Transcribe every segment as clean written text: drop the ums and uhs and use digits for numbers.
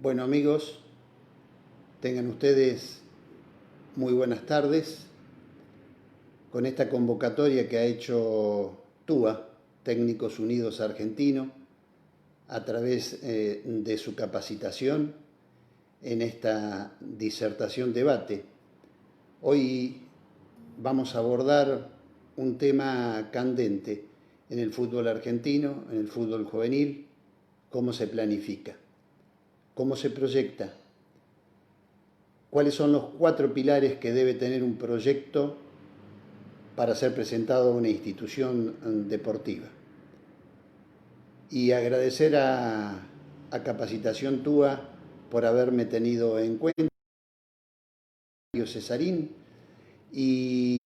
Bueno, amigos, tengan ustedes muy buenas tardes con esta convocatoria que ha hecho TUA, Técnicos Unidos Argentino, a través de su capacitación en esta disertación debate. Hoy vamos a abordar un tema candente en el fútbol argentino, en el fútbol juvenil: cómo se planifica, cómo se proyecta, cuáles son los 4 pilares que debe tener un proyecto para ser presentado a una institución deportiva. Y agradecer a Capacitación TUA por haberme tenido en cuenta, Cesarín, y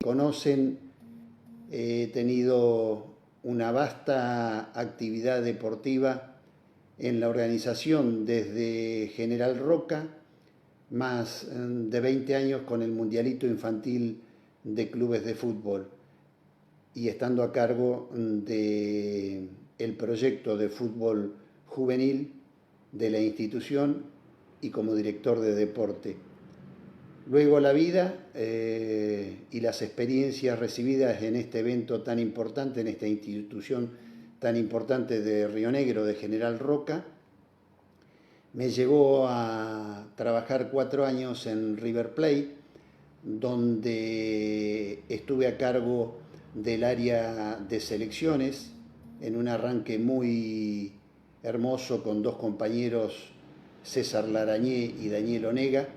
conocen, he tenido una vasta actividad deportiva en la organización desde General Roca, más de 20 años con el Mundialito Infantil de Clubes de Fútbol, y estando a cargo del proyecto de fútbol juvenil de la institución y como director de deporte. Luego la vida y las experiencias recibidas en este evento tan importante, en esta institución tan importante de Río Negro, de General Roca, me llevó a trabajar 4 años en River Plate, donde estuve a cargo del área de selecciones, en un arranque muy hermoso con 2 compañeros, César Larañé y Daniel Onega.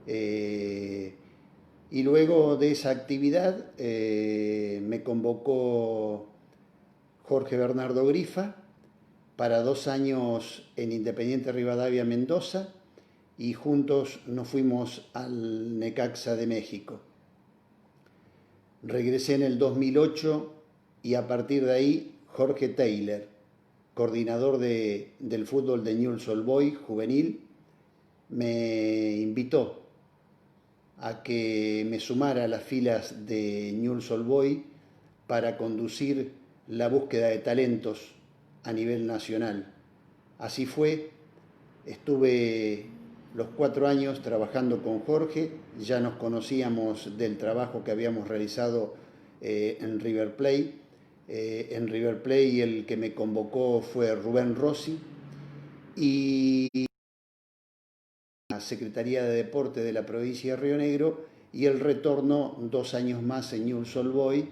Y luego de esa actividad me convocó Jorge Bernardo Grifa para 2 años en Independiente Rivadavia Mendoza, y juntos nos fuimos al Necaxa de México. Regresé en el 2008 y a partir de ahí Jorge Taylor, coordinador del fútbol de Newell's Old Boys juvenil, me invitó a que me sumara a las filas de Newell's Old Boys para conducir la búsqueda de talentos a nivel nacional. Así fue, estuve los 4 años trabajando con Jorge, ya nos conocíamos del trabajo que habíamos realizado en River Plate. En River Plate el que me convocó fue Rubén Rossi, y la Secretaría de Deporte de la provincia de Río Negro, y el retorno 2 años más en Newell's Old Boys,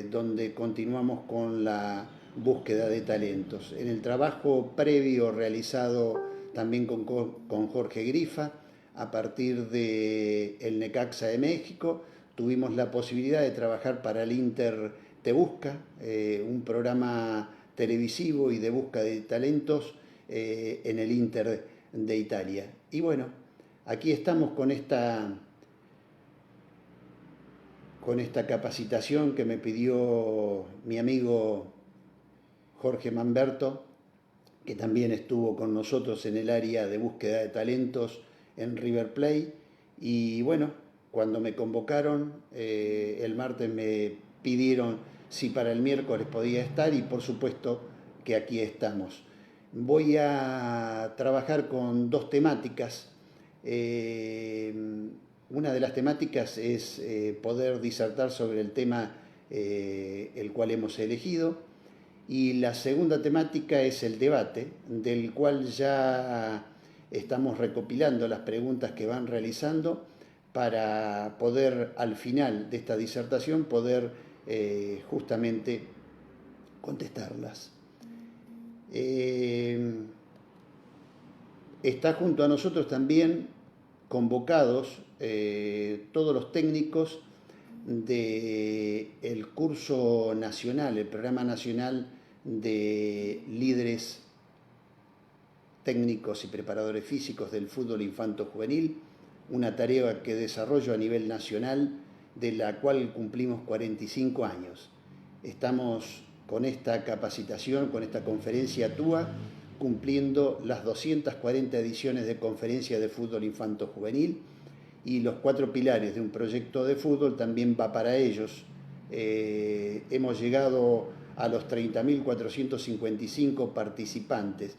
donde continuamos con la búsqueda de talentos. En el trabajo previo realizado también con Jorge Grifa, a partir del Necaxa de México, tuvimos la posibilidad de trabajar para el Inter Te Busca, un programa televisivo y de búsqueda de talentos en el Inter de Italia. Y bueno, aquí estamos con esta capacitación que me pidió mi amigo Jorge Mamberto, que también estuvo con nosotros en el área de búsqueda de talentos en River Plate. Y bueno, cuando me convocaron el martes, me pidieron si para el miércoles podía estar, y por supuesto que aquí estamos. Voy a trabajar con 2 temáticas. Una de las temáticas es poder disertar sobre el tema el cual hemos elegido, y la segunda temática es el debate, del cual ya estamos recopilando las preguntas que van realizando para poder al final de esta disertación poder justamente contestarlas. Está junto a nosotros también convocados todos los técnicos del curso nacional, el programa nacional de líderes técnicos y preparadores físicos del fútbol infanto-juvenil, una tarea que desarrollo a nivel nacional, de la cual cumplimos 45 años. Estamos con esta capacitación, con esta conferencia TUA, cumpliendo las 240 ediciones de conferencia de fútbol infanto-juvenil, y los 4 pilares de un proyecto de fútbol también va para ellos. Hemos llegado a los 30.455 participantes,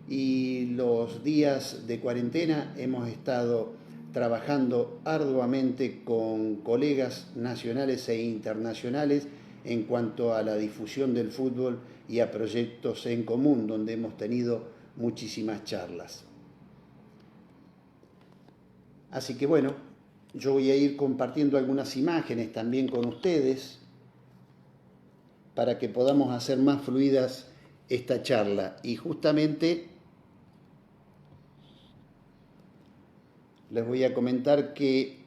y los días de cuarentena hemos estado trabajando arduamente con colegas nacionales e internacionales en cuanto a la difusión del fútbol y a proyectos en común, donde hemos tenido muchísimas charlas. Así que bueno, yo voy a ir compartiendo algunas imágenes también con ustedes para que podamos hacer más fluidas esta charla. Y justamente les voy a comentar que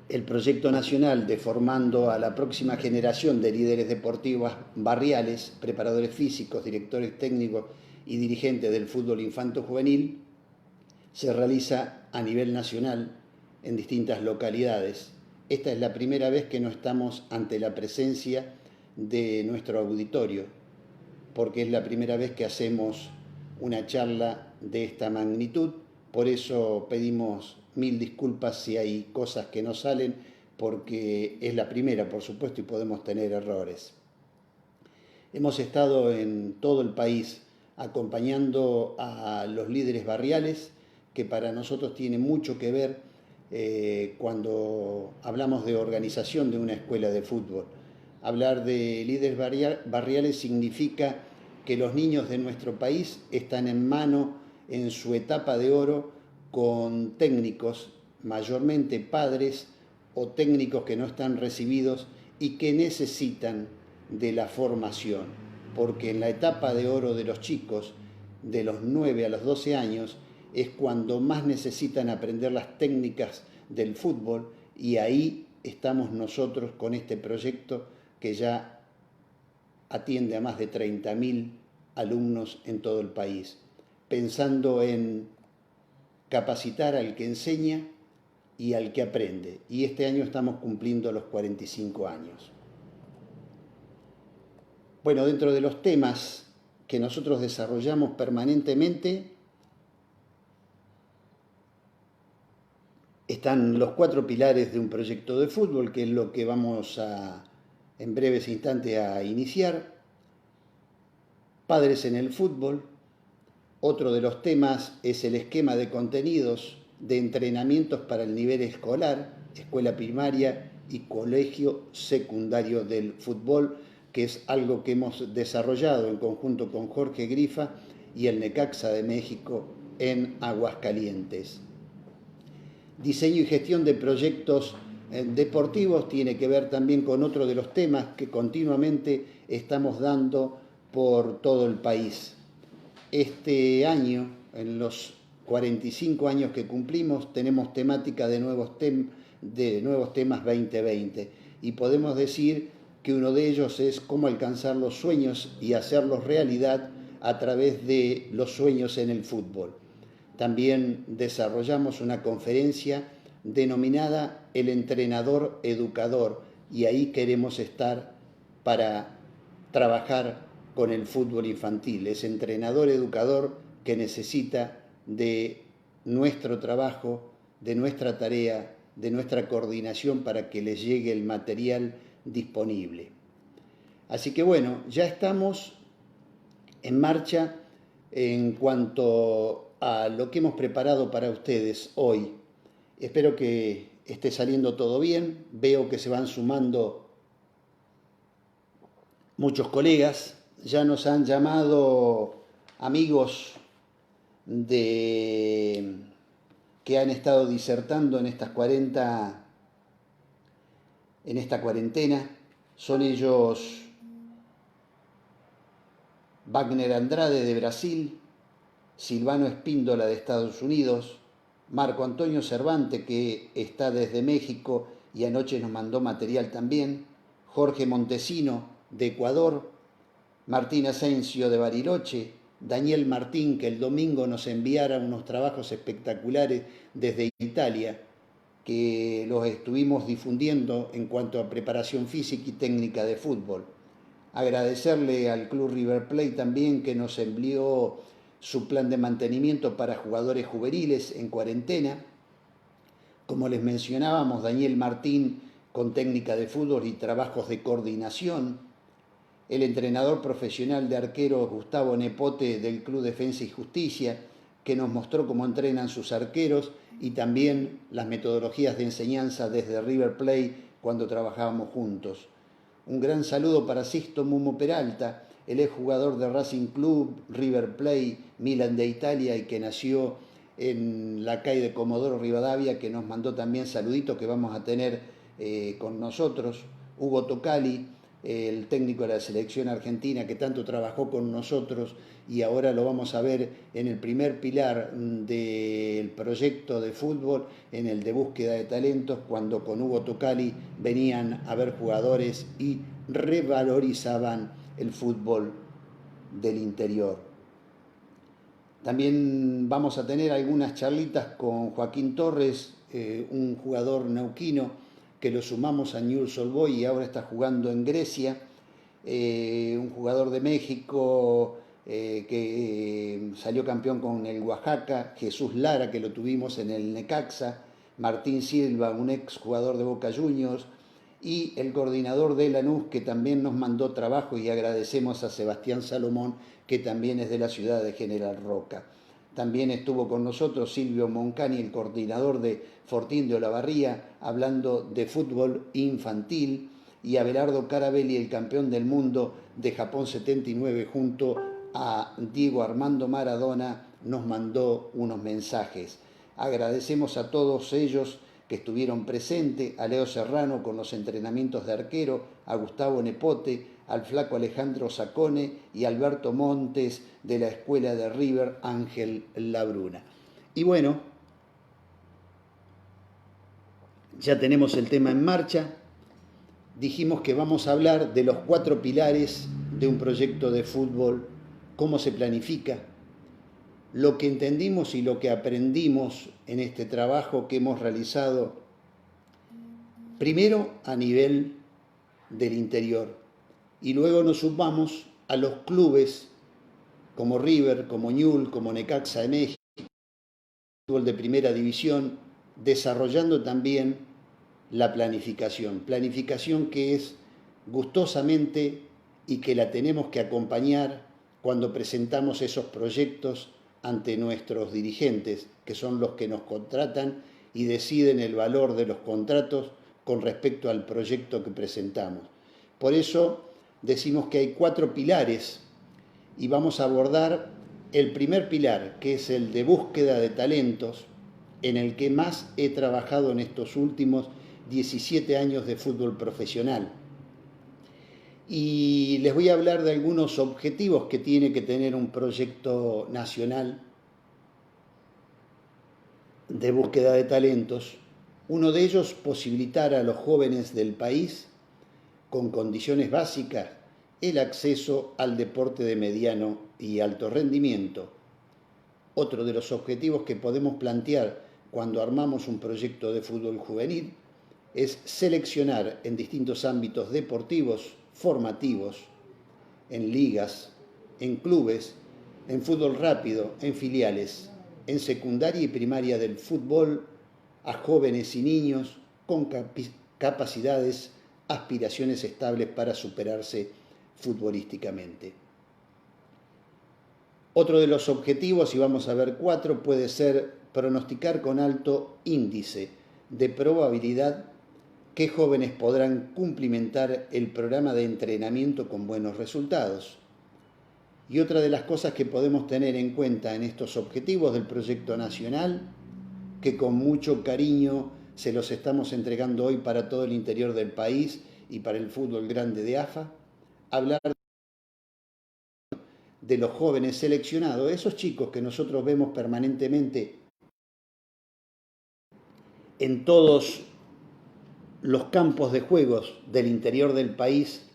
el proyecto nacional de formando a la próxima generación de líderes deportivos barriales, preparadores físicos, directores técnicos y dirigentes del fútbol infanto-juvenil se realiza a nivel nacional en distintas localidades. Esta es la primera vez que no estamos ante la presencia de nuestro auditorio, porque es la primera vez que hacemos una charla de esta magnitud. Por eso pedimos mil disculpas si hay cosas que no salen, porque es la primera, por supuesto, y podemos tener errores. Hemos estado en todo el país acompañando a los líderes barriales, que para nosotros tiene mucho que ver cuando hablamos de organización de una escuela de fútbol. Hablar de líderes barriales significa que los niños de nuestro país están en mano en su etapa de oro con técnicos, mayormente padres o técnicos que no están recibidos y que necesitan de la formación, porque en la etapa de oro de los chicos, de los 9 a los 12 años, es cuando más necesitan aprender las técnicas del fútbol, y ahí estamos nosotros con este proyecto que ya atiende a más de 30.000 alumnos en todo el país, pensando en capacitar al que enseña y al que aprende. Y este año estamos cumpliendo los 45 años. Bueno, dentro de los temas que nosotros desarrollamos permanentemente están los 4 pilares de un proyecto de fútbol, que es lo que vamos en breves instantes a iniciar. Padres en el fútbol. Otro de los temas es el esquema de contenidos de entrenamientos para el nivel escolar, escuela primaria y colegio secundario del fútbol, que es algo que hemos desarrollado en conjunto con Jorge Grifa y el Necaxa de México en Aguascalientes. Diseño y gestión de proyectos deportivos tiene que ver también con otro de los temas que continuamente estamos dando por todo el país. Este año, en los 45 años que cumplimos, tenemos temática de nuevos temas 2020, y podemos decir que uno de ellos es cómo alcanzar los sueños y hacerlos realidad a través de los sueños en el fútbol. También desarrollamos una conferencia denominada El Entrenador Educador, y ahí queremos estar para trabajar con el fútbol infantil, ese entrenador educador que necesita de nuestro trabajo, de nuestra tarea, de nuestra coordinación para que les llegue el material disponible. Así que bueno, ya estamos en marcha en cuanto a lo que hemos preparado para ustedes hoy. Espero que esté saliendo todo bien. Veo que se van sumando muchos colegas. Ya nos han llamado amigos que han estado disertando en esta cuarentena. Son ellos Wagner Andrade de Brasil, Silvano Espíndola de Estados Unidos, Marco Antonio Cervante, que está desde México y anoche nos mandó material también, Jorge Montesino de Ecuador, Martín Asensio de Bariloche, Daniel Martín, que el domingo nos enviara unos trabajos espectaculares desde Italia, que los estuvimos difundiendo en cuanto a preparación física y técnica de fútbol. Agradecerle al Club River Plate también, que nos envió su plan de mantenimiento para jugadores juveniles en cuarentena. Como les mencionábamos, Daniel Martín con técnica de fútbol y trabajos de coordinación. el entrenador profesional de arqueros Gustavo Nepote del Club Defensa y Justicia, que nos mostró cómo entrenan sus arqueros y también las metodologías de enseñanza desde River Plate cuando trabajábamos juntos. Un gran saludo para Sixto Mumo Peralta, el exjugador de Racing Club, River Plate, Milan de Italia y que nació en la calle de Comodoro Rivadavia, que nos mandó también saluditos que vamos a tener con nosotros. Hugo Tocali, el técnico de la selección argentina que tanto trabajó con nosotros y ahora lo vamos a ver en el primer pilar del proyecto de fútbol, en el de búsqueda de talentos, cuando con Hugo Tocali venían a ver jugadores y revalorizaban el fútbol del interior. También vamos a tener algunas charlitas con Joaquín Torres, un jugador neuquino que lo sumamos a Newell's Old Boys y ahora está jugando en Grecia, un jugador de México que salió campeón con el Oaxaca, Jesús Lara, que lo tuvimos en el Necaxa, Martín Silva, un ex jugador de Boca Juniors, y el coordinador de Lanús, que también nos mandó trabajo, y agradecemos a Sebastián Salomón, que también es de la ciudad de General Roca. También estuvo con nosotros Silvio Moncani, el coordinador de Fortín de Olavarría, hablando de fútbol infantil, y Abelardo Carabelli, el campeón del mundo de Japón 79, junto a Diego Armando Maradona, nos mandó unos mensajes. Agradecemos a todos ellos que estuvieron presentes, a Leo Serrano con los entrenamientos de arquero, a Gustavo Nepote, al flaco Alejandro Sacone y a Alberto Montes de la escuela de River Ángel Labruna. Y bueno, ya tenemos el tema en marcha. Dijimos que vamos a hablar de los 4 pilares de un proyecto de fútbol, cómo se planifica, lo que entendimos y lo que aprendimos en este trabajo que hemos realizado, primero a nivel del interior, y luego nos sumamos a los clubes como River, como Newell's, como Necaxa de México, fútbol de primera división, desarrollando también la planificación que es gustosamente y que la tenemos que acompañar cuando presentamos esos proyectos ante nuestros dirigentes, que son los que nos contratan y deciden el valor de los contratos con respecto al proyecto que presentamos. Por eso decimos que hay 4 pilares y vamos a abordar el primer pilar, que es el de búsqueda de talentos, en el que más he trabajado en estos últimos 17 años de fútbol profesional. Y les voy a hablar de algunos objetivos que tiene que tener un proyecto nacional de búsqueda de talentos. Uno de ellos, posibilitar a los jóvenes del país, con condiciones básicas, el acceso al deporte de mediano y alto rendimiento. Otro de los objetivos que podemos plantear cuando armamos un proyecto de fútbol juvenil es seleccionar en distintos ámbitos deportivos, formativos, en ligas, en clubes, en fútbol rápido, en filiales, en secundaria y primaria del fútbol, a jóvenes y niños con capacidades, aspiraciones estables para superarse futbolísticamente. Otro de los objetivos, y vamos a ver 4, puede ser pronosticar con alto índice de probabilidad qué jóvenes podrán cumplimentar el programa de entrenamiento con buenos resultados. Y otra de las cosas que podemos tener en cuenta en estos objetivos del proyecto nacional, que con mucho cariño se los estamos entregando hoy para todo el interior del país y para el fútbol grande de AFA, hablar de los jóvenes seleccionados, esos chicos que nosotros vemos permanentemente en todos los campos de juegos del interior del país,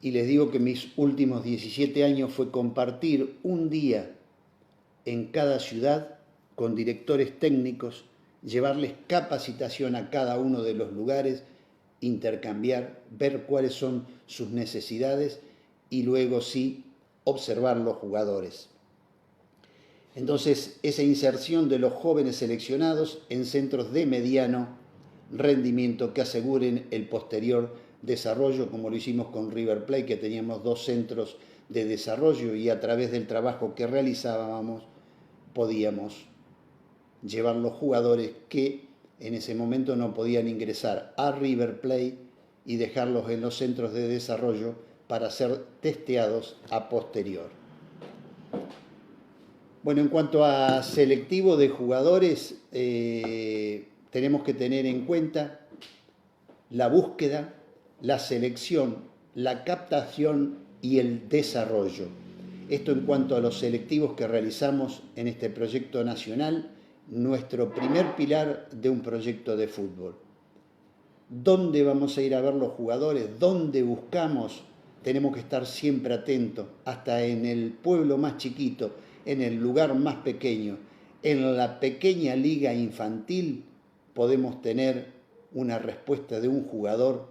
y les digo que mis últimos 17 años fue compartir un día en cada ciudad con directores técnicos, llevarles capacitación a cada uno de los lugares, intercambiar, ver cuáles son sus necesidades y luego sí observar los jugadores. Entonces, esa inserción de los jóvenes seleccionados en centros de mediano rendimiento que aseguren el posterior desarrollo, como lo hicimos con River Plate, que teníamos 2 centros de desarrollo y a través del trabajo que realizábamos podíamos llevar los jugadores que en ese momento no podían ingresar a River Plate y dejarlos en los centros de desarrollo para ser testeados a posterior. Bueno, en cuanto a selectivo de jugadores, tenemos que tener en cuenta la búsqueda, la selección, la captación y el desarrollo. Esto en cuanto a los selectivos que realizamos en este proyecto nacional, nuestro primer pilar de un proyecto de fútbol. ¿Dónde vamos a ir a ver los jugadores? ¿Dónde buscamos? Tenemos que estar siempre atentos, hasta en el pueblo más chiquito, en el lugar más pequeño. En la pequeña liga infantil podemos tener una respuesta de un jugador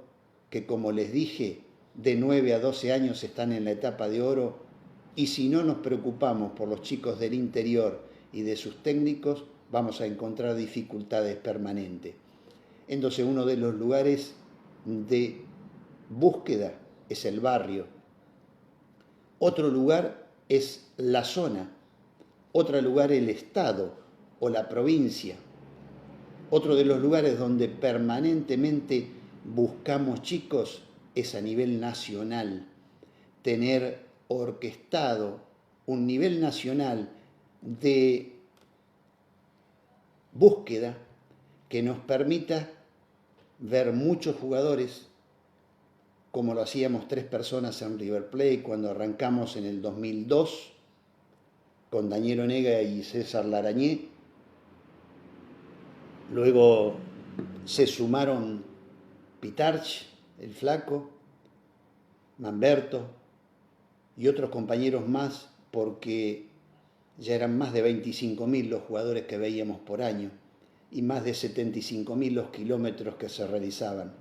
que, como les dije, de 9 a 12 años están en la etapa de oro, y si no nos preocupamos por los chicos del interior y de sus técnicos, vamos a encontrar dificultades permanentes. Entonces, uno de los lugares de búsqueda es el barrio. Otro lugar es la zona. Otro lugar el estado o la provincia. Otro de los lugares donde permanentemente buscamos chicos es a nivel nacional. Tener orquestado un nivel nacional de búsqueda que nos permita ver muchos jugadores, como lo hacíamos 3 personas en River Plate cuando arrancamos en el 2002, con Daniel Onega y César Larañé. Luego se sumaron Pitarch, el flaco, Manberto y otros compañeros más, porque ya eran más de 25.000 los jugadores que veíamos por año y más de 75.000 los kilómetros que se realizaban.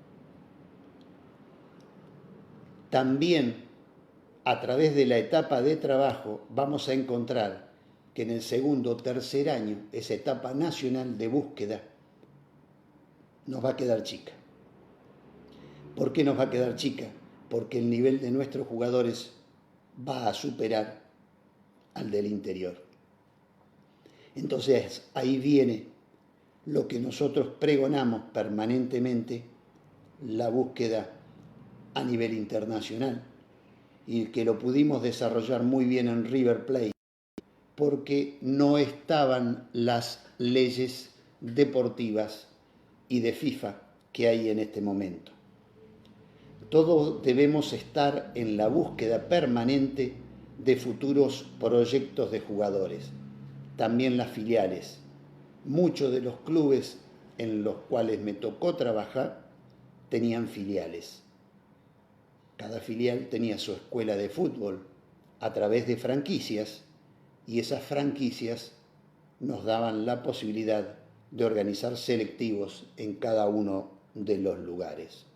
También a través de la etapa de trabajo vamos a encontrar que en el segundo o tercer año esa etapa nacional de búsqueda nos va a quedar chica. ¿Por qué nos va a quedar chica? Porque el nivel de nuestros jugadores va a superar al del interior. Entonces ahí viene lo que nosotros pregonamos permanentemente, la búsqueda a nivel internacional, y que lo pudimos desarrollar muy bien en River Plate, porque no estaban las leyes deportivas y de FIFA que hay en este momento. Todos debemos estar en la búsqueda permanente de futuros proyectos de jugadores, también las filiales. Muchos de los clubes en los cuales me tocó trabajar tenían filiales. Cada filial tenía su escuela de fútbol a través de franquicias, y esas franquicias nos daban la posibilidad de organizar selectivos en cada uno de los lugares.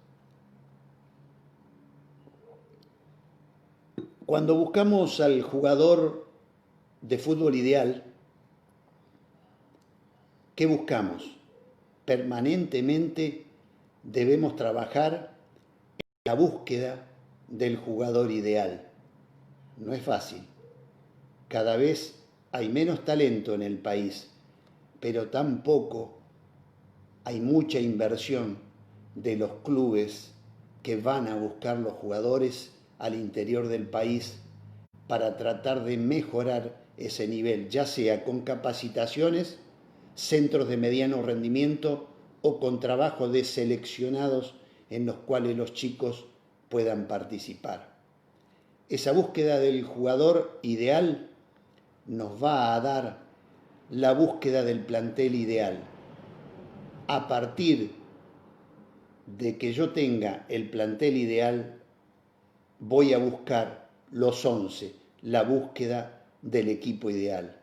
Cuando buscamos al jugador de fútbol ideal, ¿qué buscamos? Permanentemente debemos trabajar en la búsqueda del jugador ideal. No es fácil. Cada vez hay menos talento en el país, pero tampoco hay mucha inversión de los clubes que van a buscar los jugadores al interior del país para tratar de mejorar ese nivel, ya sea con capacitaciones, centros de mediano rendimiento o con trabajo de seleccionados en los cuales los chicos puedan participar. Esa búsqueda del jugador ideal nos va a dar la búsqueda del plantel ideal. A partir de que yo tenga el plantel ideal, voy a buscar los 11, la búsqueda del equipo ideal.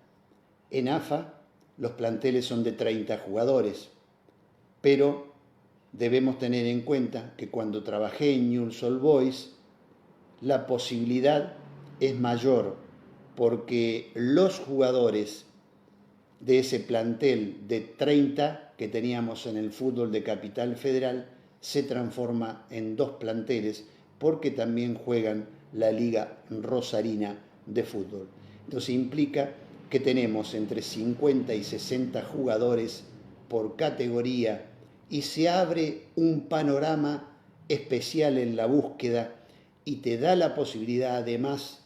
En AFA los planteles son de 30 jugadores, pero debemos tener en cuenta que cuando trabajé en Newell's Old Boys, la posibilidad es mayor, porque los jugadores de ese plantel de 30 que teníamos en el fútbol de Capital Federal se transforma en 2 planteles porque también juegan la Liga Rosarina de fútbol. Entonces implica que tenemos entre 50 y 60 jugadores por categoría y se abre un panorama especial en la búsqueda y te da la posibilidad además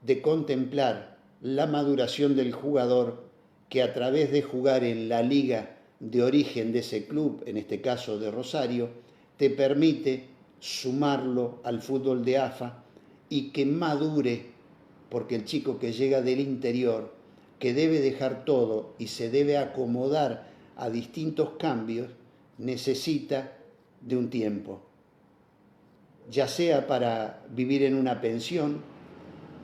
de contemplar la maduración del jugador que a través de jugar en la liga de origen de ese club, en este caso de Rosario, te permite sumarlo al fútbol de AFA y que madure, porque el chico que llega del interior, que debe dejar todo y se debe acomodar a distintos cambios, necesita de un tiempo, ya sea para vivir en una pensión,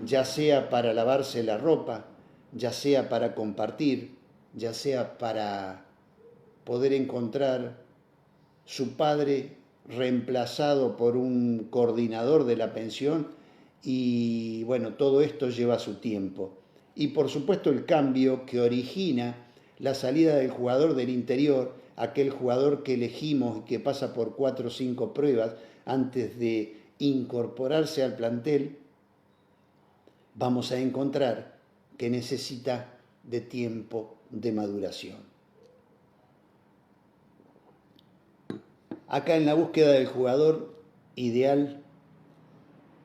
ya sea para lavarse la ropa, ya sea para compartir, ya sea para poder encontrar su padre reemplazado por un coordinador de la pensión y bueno, todo esto lleva su tiempo. Y por supuesto el cambio que origina la salida del jugador del interior, aquel jugador que elegimos y que pasa por 4 o 5 pruebas antes de incorporarse al plantel, vamos a encontrar que necesita de tiempo de maduración. Acá en la búsqueda del jugador ideal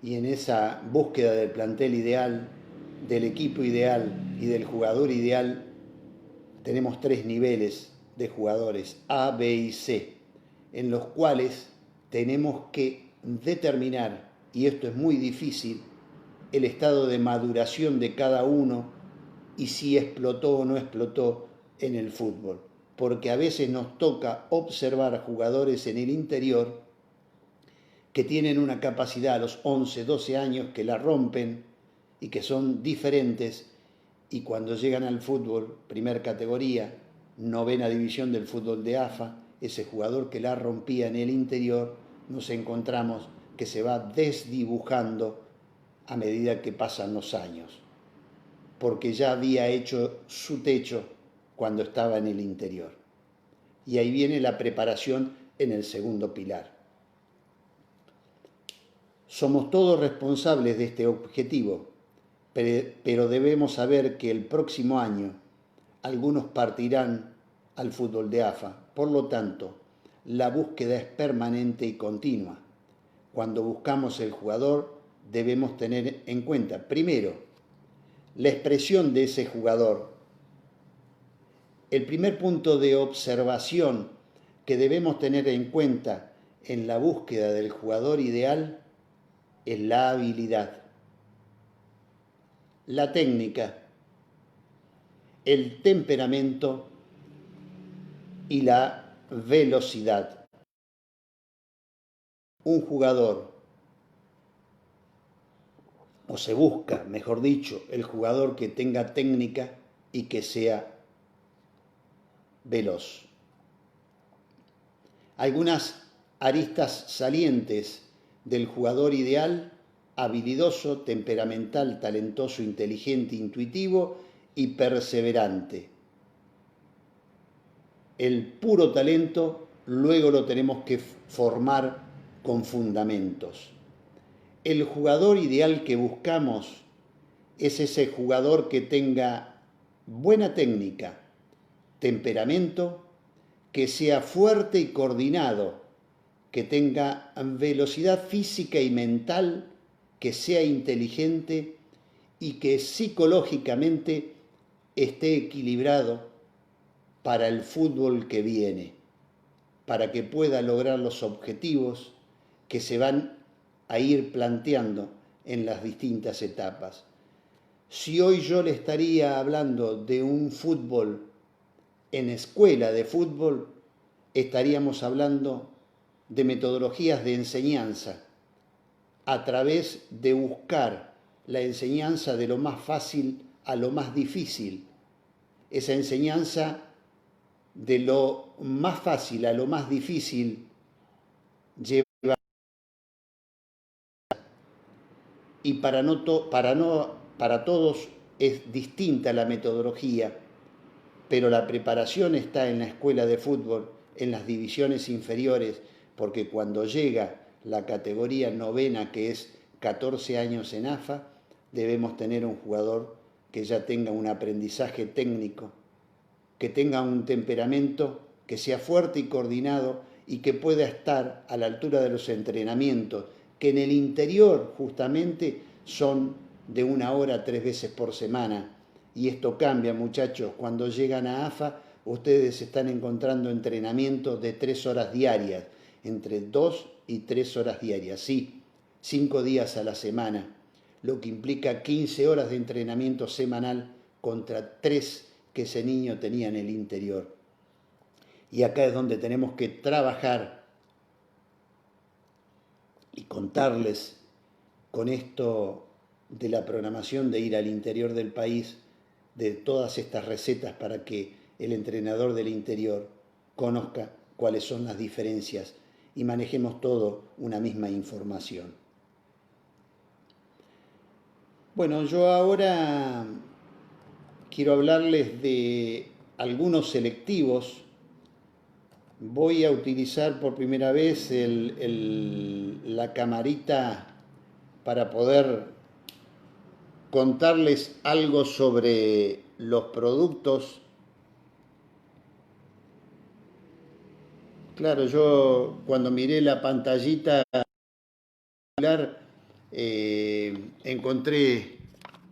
y en esa búsqueda del plantel ideal, del equipo ideal y del jugador ideal, tenemos 3 niveles de jugadores, A, B y C, en los cuales tenemos que determinar, y esto es muy difícil, el estado de maduración de cada uno y si explotó o no explotó en el fútbol. Porque a veces nos toca observar jugadores en el interior que tienen una capacidad a los 11, 12 años que la rompen y que son diferentes y cuando llegan al fútbol, primer categoría, 9ª división del fútbol de AFA, ese jugador que la rompía en el interior, nos encontramos que se va desdibujando a medida que pasan los años, porque ya había hecho su techo cuando estaba en el interior. Y ahí viene la preparación en el segundo pilar. Somos todos responsables de este objetivo, pero debemos saber que el próximo año algunos partirán al fútbol de AFA. Por lo tanto, la búsqueda es permanente y continua. Cuando buscamos el jugador, debemos tener en cuenta, primero, la expresión de ese jugador. El primer punto de observación que debemos tener en cuenta en la búsqueda del jugador ideal es la habilidad, la técnica, el temperamento y la velocidad. Un jugador, o se busca, mejor dicho, el jugador que tenga técnica y que sea veloz. Algunas aristas salientes del jugador ideal: habilidoso, temperamental, talentoso, inteligente, intuitivo y perseverante. El puro talento luego lo tenemos que formar con fundamentos. El jugador ideal que buscamos es ese jugador que tenga buena técnica, temperamento, que sea fuerte y coordinado, que tenga velocidad física y mental, que sea inteligente y que psicológicamente esté equilibrado para el fútbol que viene, para que pueda lograr los objetivos que se van a ir planteando en las distintas etapas. Si hoy yo le estaría hablando de un fútbol en escuela de fútbol, estaríamos hablando de metodologías de enseñanza a través de buscar la enseñanza de lo más fácil a lo más difícil. Esa enseñanza de lo más fácil a lo más difícil lleva, y para todos es distinta la metodología, pero la preparación está en la escuela de fútbol, en las divisiones inferiores, porque cuando llega la categoría novena, que es 14 años en AFA, debemos tener un jugador que ya tenga un aprendizaje técnico, que tenga un temperamento, que sea fuerte y coordinado y que pueda estar a la altura de los entrenamientos, que en el interior justamente son de 1 hora 3 veces por semana. Y esto cambia, muchachos. Cuando llegan a AFA, ustedes están encontrando entrenamientos de 3 horas diarias, entre 2 y 3 horas diarias, sí, 5 días a la semana, lo que implica 15 horas de entrenamiento semanal contra 3 que ese niño tenía en el interior. Y acá es donde tenemos que trabajar y contarles con esto de la programación de ir al interior del país, de todas estas recetas para que el entrenador del interior conozca cuáles son las diferencias y manejemos todo una misma información. Bueno, yo ahora quiero hablarles de algunos selectivos. Voy a utilizar por primera vez la camarita para poder contarles algo sobre los productos. Claro, yo cuando miré la pantallita encontré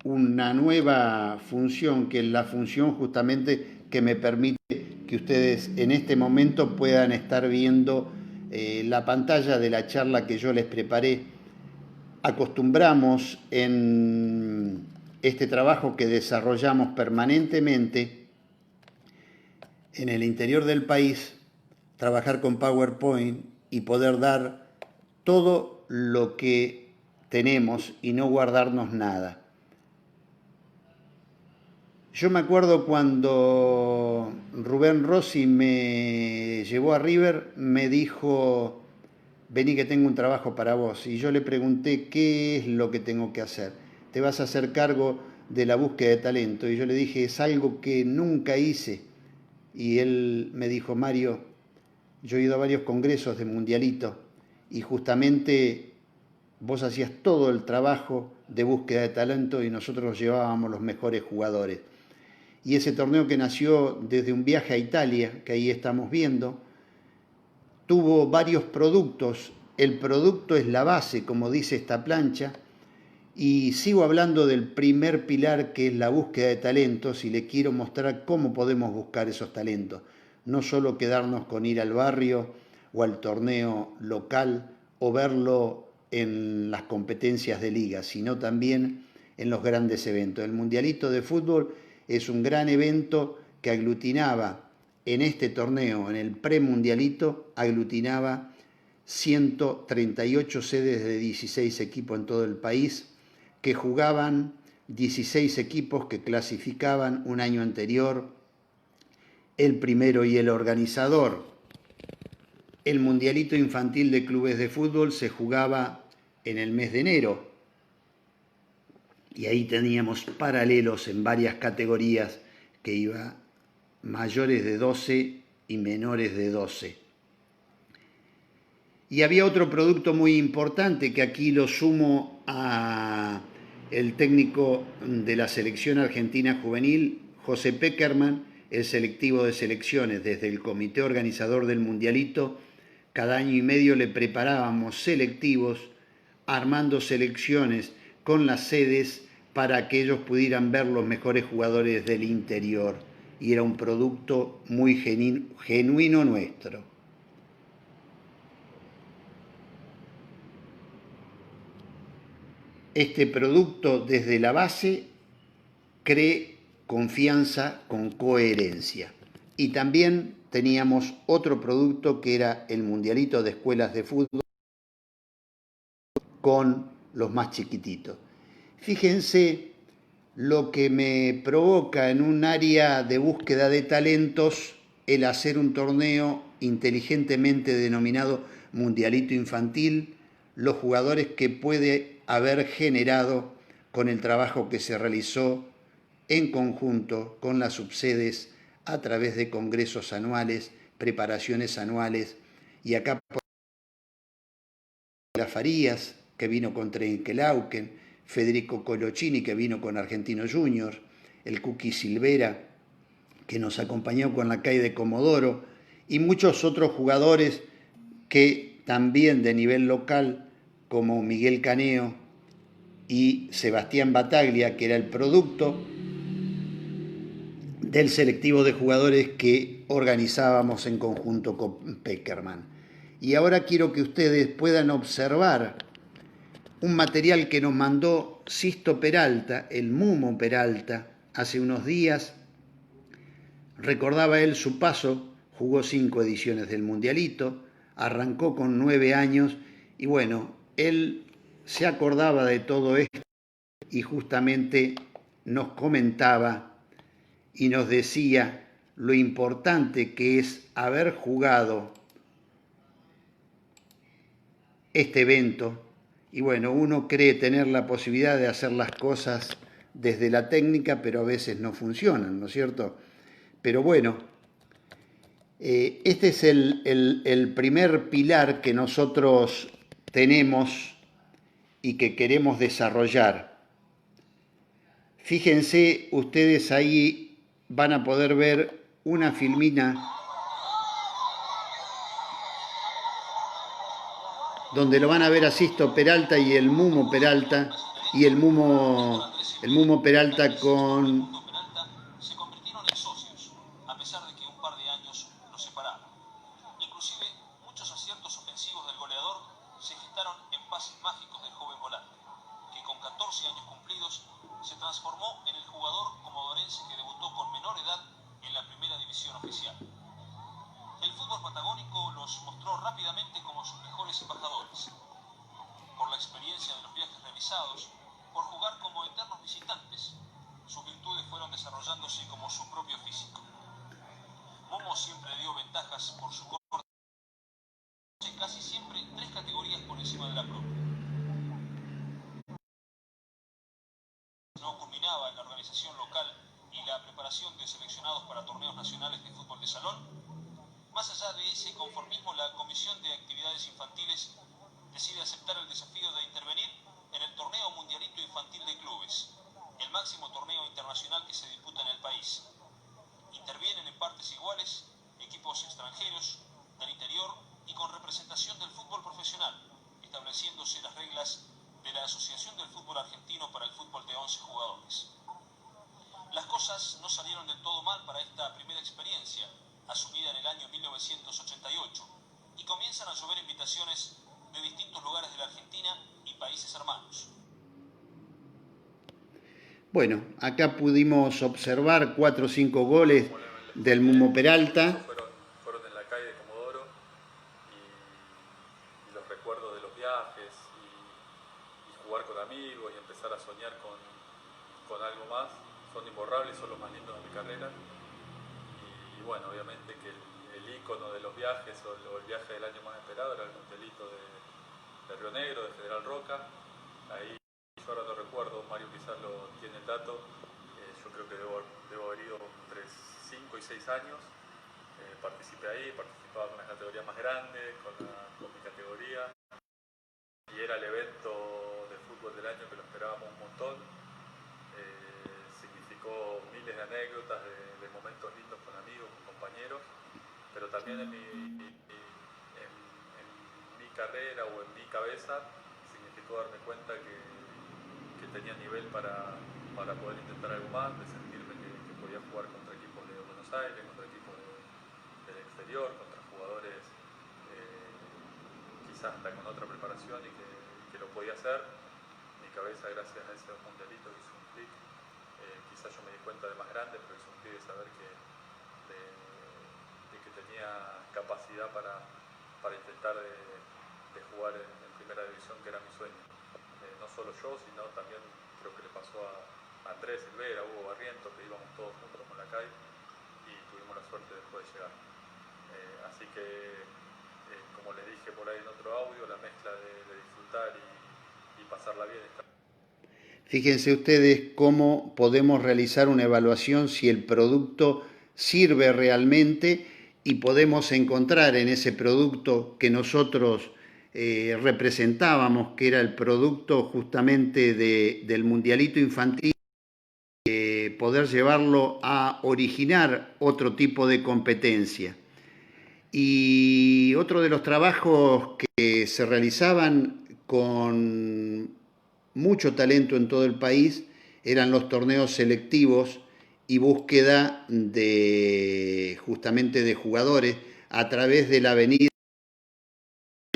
una nueva función, que es la función justamente que me permite que ustedes en este momento puedan estar viendo la pantalla de la charla que yo les preparé. Acostumbramos en este trabajo que desarrollamos permanentemente en el interior del país, trabajar con PowerPoint y poder dar todo lo que tenemos y no guardarnos nada. Yo me acuerdo cuando Rubén Rossi me llevó a River, me dijo, vení que tengo un trabajo para vos. Y yo le pregunté, ¿qué es lo que tengo que hacer? Te vas a hacer cargo de la búsqueda de talento. Y yo le dije, es algo que nunca hice. Y él me dijo, Mario, yo he ido a varios congresos de Mundialito y justamente vos hacías todo el trabajo de búsqueda de talento y nosotros llevábamos los mejores jugadores. Y ese torneo que nació desde un viaje a Italia, que ahí estamos viendo, tuvo varios productos. El producto es la base, como dice esta plancha, y sigo hablando del primer pilar, que es la búsqueda de talentos, y le quiero mostrar cómo podemos buscar esos talentos. No solo quedarnos con ir al barrio o al torneo local o verlo en las competencias de liga, sino también en los grandes eventos. El Mundialito de Fútbol es un gran evento que aglutinaba en este torneo, en el premundialito, aglutinaba 138 sedes de 16 equipos en todo el país, que jugaban 16 equipos que clasificaban un año anterior, el primero y el organizador. El Mundialito Infantil de Clubes de Fútbol se jugaba en el mes de enero y ahí teníamos paralelos en varias categorías que iba mayores de 12 y menores de 12. Y había otro producto muy importante que aquí lo sumo a el técnico de la selección argentina juvenil, José Peckerman, el selectivo de selecciones. Desde el comité organizador del Mundialito, cada año y medio le preparábamos selectivos, armando selecciones con las sedes para que ellos pudieran ver los mejores jugadores del interior. Y era un producto muy genuino nuestro. Este producto desde la base cree confianza con coherencia. Y también teníamos otro producto que era el Mundialito de Escuelas de Fútbol con los más chiquititos. Fíjense lo que me provoca en un área de búsqueda de talentos el hacer un torneo inteligentemente denominado Mundialito Infantil, los jugadores que puede haber generado con el trabajo que se realizó en conjunto con las subsedes a través de congresos anuales, preparaciones anuales, y acá Farías, que vino con Trenkelauken, Federico Colocini, que vino con Argentino Juniors, el Cookie Silvera, que nos acompañó con la CAI de Comodoro, y muchos otros jugadores que también de nivel local, como Miguel Caneo y Sebastián Bataglia, que era el producto del selectivo de jugadores que organizábamos en conjunto con Peckerman. Y ahora quiero que ustedes puedan observar un material que nos mandó Sisto Peralta, el Mumo Peralta, hace unos días. Recordaba él su paso, jugó 5 ediciones del Mundialito, arrancó con 9 años y bueno, él se acordaba de todo esto y justamente nos comentaba y nos decía lo importante que es haber jugado este evento. Y bueno, uno cree tener la posibilidad de hacer las cosas desde la técnica, pero a veces no funcionan, ¿no es cierto? Pero bueno, este es el primer pilar que nosotros tenemos y que queremos desarrollar. Fíjense, ustedes ahí van a poder ver una filmina donde lo van a ver a Sisto Peralta y el Mumo Peralta, y el Mumo Peralta con... se convirtieron en socios, a pesar de que un par de años los separaban. Inclusive, muchos aciertos ofensivos del goleador se gestaron en pases mágicos del joven volante, que con 14 años cumplidos se transformó en el jugador comodorense que debutó con menor edad en la primera división oficial. El fútbol patagónico los mostró rápidamente como sus mejores embajadores. Por la experiencia de los viajes realizados, por jugar como eternos visitantes, sus virtudes fueron desarrollándose como su propio físico. Momo siempre dio ventajas por su corte, casi siempre 3 categorías por encima de la propia. No culminaba en la organización local y la preparación de seleccionados para torneos nacionales de fútbol de salón. Más allá de ese conformismo, la Comisión de Actividades Infantiles decide aceptar el desafío de intervenir en el Torneo Mundialito Infantil de Clubes, el máximo torneo internacional que se disputa en el país. Intervienen en partes iguales equipos extranjeros, del interior y con representación del fútbol profesional, estableciéndose las reglas de la Asociación del Fútbol Argentino para el fútbol de 11 jugadores. Las cosas no salieron del todo mal para esta primera experiencia, asumida en el año 1988, y comienzan a llover invitaciones de distintos lugares de la Argentina y países hermanos. Bueno, acá pudimos observar 4 o 5 goles del Mumo Peralta. Fueron en la calle de Comodoro y los recuerdos de los viajes y jugar con amigos y empezar a soñar con algo más son imborrables, son los más lindos de mi carrera. Y bueno, obviamente que el ícono de los viajes o el viaje del año más esperado era el Mundialito de Río Negro, de General Roca. Ahí yo ahora no recuerdo, Mario quizás lo tiene el dato, yo creo que debo haber ido entre 5 y 6 años. Participé ahí, participaba con las categorías más grandes, con mi categoría. Y era el evento de fútbol del año que lo esperábamos un montón. Significó miles de anécdotas, de momentos lindos con amigos, con compañeros, pero también en mi carrera o en mi cabeza significó darme cuenta que tenía nivel para poder intentar algo más, de sentirme que podía jugar contra equipos de Buenos Aires, contra equipos del exterior, contra jugadores quizás hasta con otra preparación y que lo podía hacer. Mi cabeza, gracias a ese mundialito que hizo un clic, quizás yo me di cuenta de más grande, pero hizo un clic de saber que tenía capacidad para intentar de jugar en primera división, que era mi sueño. No solo yo, sino también creo que le pasó a Andrés Silvera, Hugo Barrientos, que íbamos todos juntos con la CAI y tuvimos la suerte de poder llegar. Así que, como les dije por ahí en otro audio, la mezcla de disfrutar y pasarla bien está. Fíjense ustedes cómo podemos realizar una evaluación si el producto sirve realmente y podemos encontrar en ese producto que nosotros representábamos, que era el producto justamente del Mundialito Infantil, poder llevarlo a originar otro tipo de competencia. Y otro de los trabajos que se realizaban con mucho talento en todo el país eran los torneos selectivos y búsqueda justamente de jugadores a través de la avenida.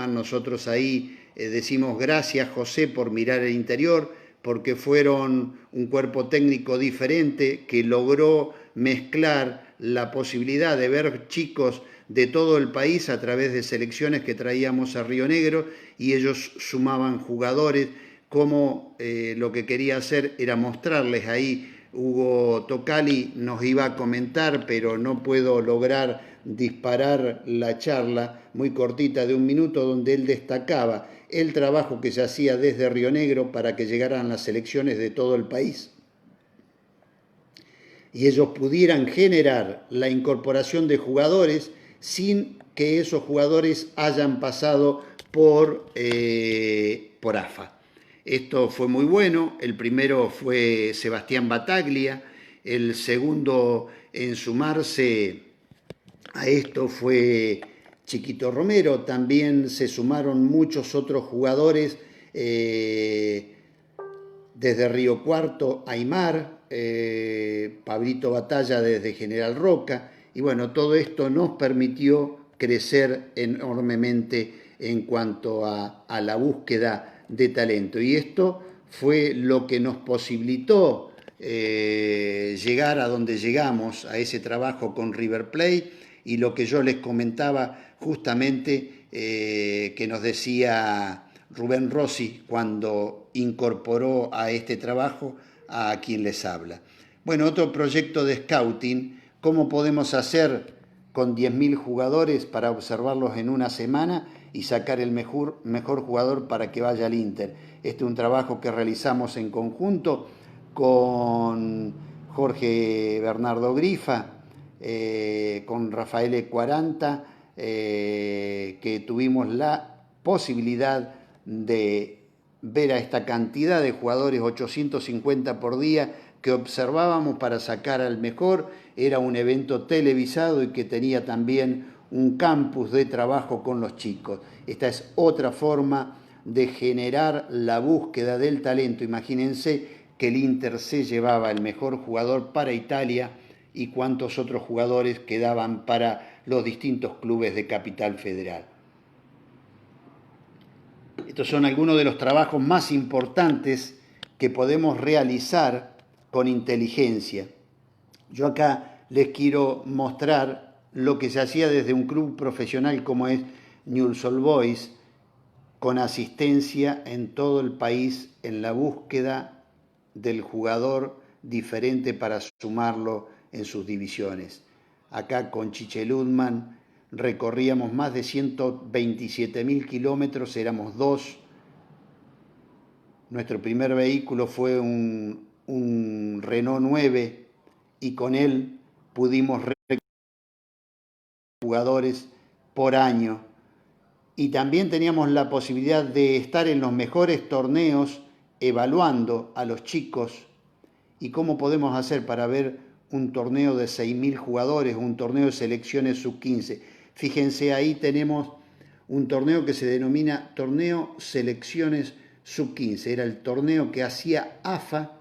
Nosotros ahí decimos gracias, José, por mirar el interior, porque fueron un cuerpo técnico diferente que logró mezclar la posibilidad de ver chicos de todo el país a través de selecciones que traíamos a Río Negro, y ellos sumaban jugadores. Como lo que quería hacer era mostrarles ahí. Hugo Tocali nos iba a comentar, pero no puedo lograr disparar la charla muy cortita de 1 minuto, donde él destacaba el trabajo que se hacía desde Río Negro para que llegaran las selecciones de todo el país y ellos pudieran generar la incorporación de jugadores sin que esos jugadores hayan pasado por AFA. Esto fue muy bueno. El primero fue Sebastián Bataglia, el segundo en sumarse a esto fue Chiquito Romero. También se sumaron muchos otros jugadores, desde Río Cuarto, Aymar, Pablito Batalla desde General Roca, y bueno, todo esto nos permitió crecer enormemente en cuanto a la búsqueda de talento, y esto fue lo que nos posibilitó llegar a donde llegamos, a ese trabajo con River Plate, y lo que yo les comentaba justamente, que nos decía Rubén Rossi cuando incorporó a este trabajo a quien les habla. Bueno, otro proyecto de scouting: ¿cómo podemos hacer con 10.000 jugadores para observarlos en una semana y sacar el mejor jugador para que vaya al Inter? Este es un trabajo que realizamos en conjunto con Jorge Bernardo Grifa, con Rafael 40, que tuvimos la posibilidad de ver a esta cantidad de jugadores, 850 por día, que observábamos para sacar al mejor. Era un evento televisado y que tenía también un campus de trabajo con los chicos. Esta es otra forma de generar la búsqueda del talento. Imagínense que el Inter se llevaba el mejor jugador para Italia y cuántos otros jugadores quedaban para los distintos clubes de Capital Federal. Estos son algunos de los trabajos más importantes que podemos realizar con inteligencia. Yo acá les quiero mostrar lo que se hacía desde un club profesional como es Newell's Old Boys, con asistencia en todo el país en la búsqueda del jugador diferente para sumarlo en sus divisiones. Acá con Chiche Ludman recorríamos más de 127.000 kilómetros, éramos 2. Nuestro primer vehículo fue un Renault 9 y con él pudimos recorrer jugadores por año. Y también teníamos la posibilidad de estar en los mejores torneos evaluando a los chicos y cómo podemos hacer para ver un torneo de 6.000 jugadores, un torneo de selecciones sub-15. Fíjense, ahí tenemos un torneo que se denomina Torneo Selecciones Sub-15. Era el torneo que hacía AFA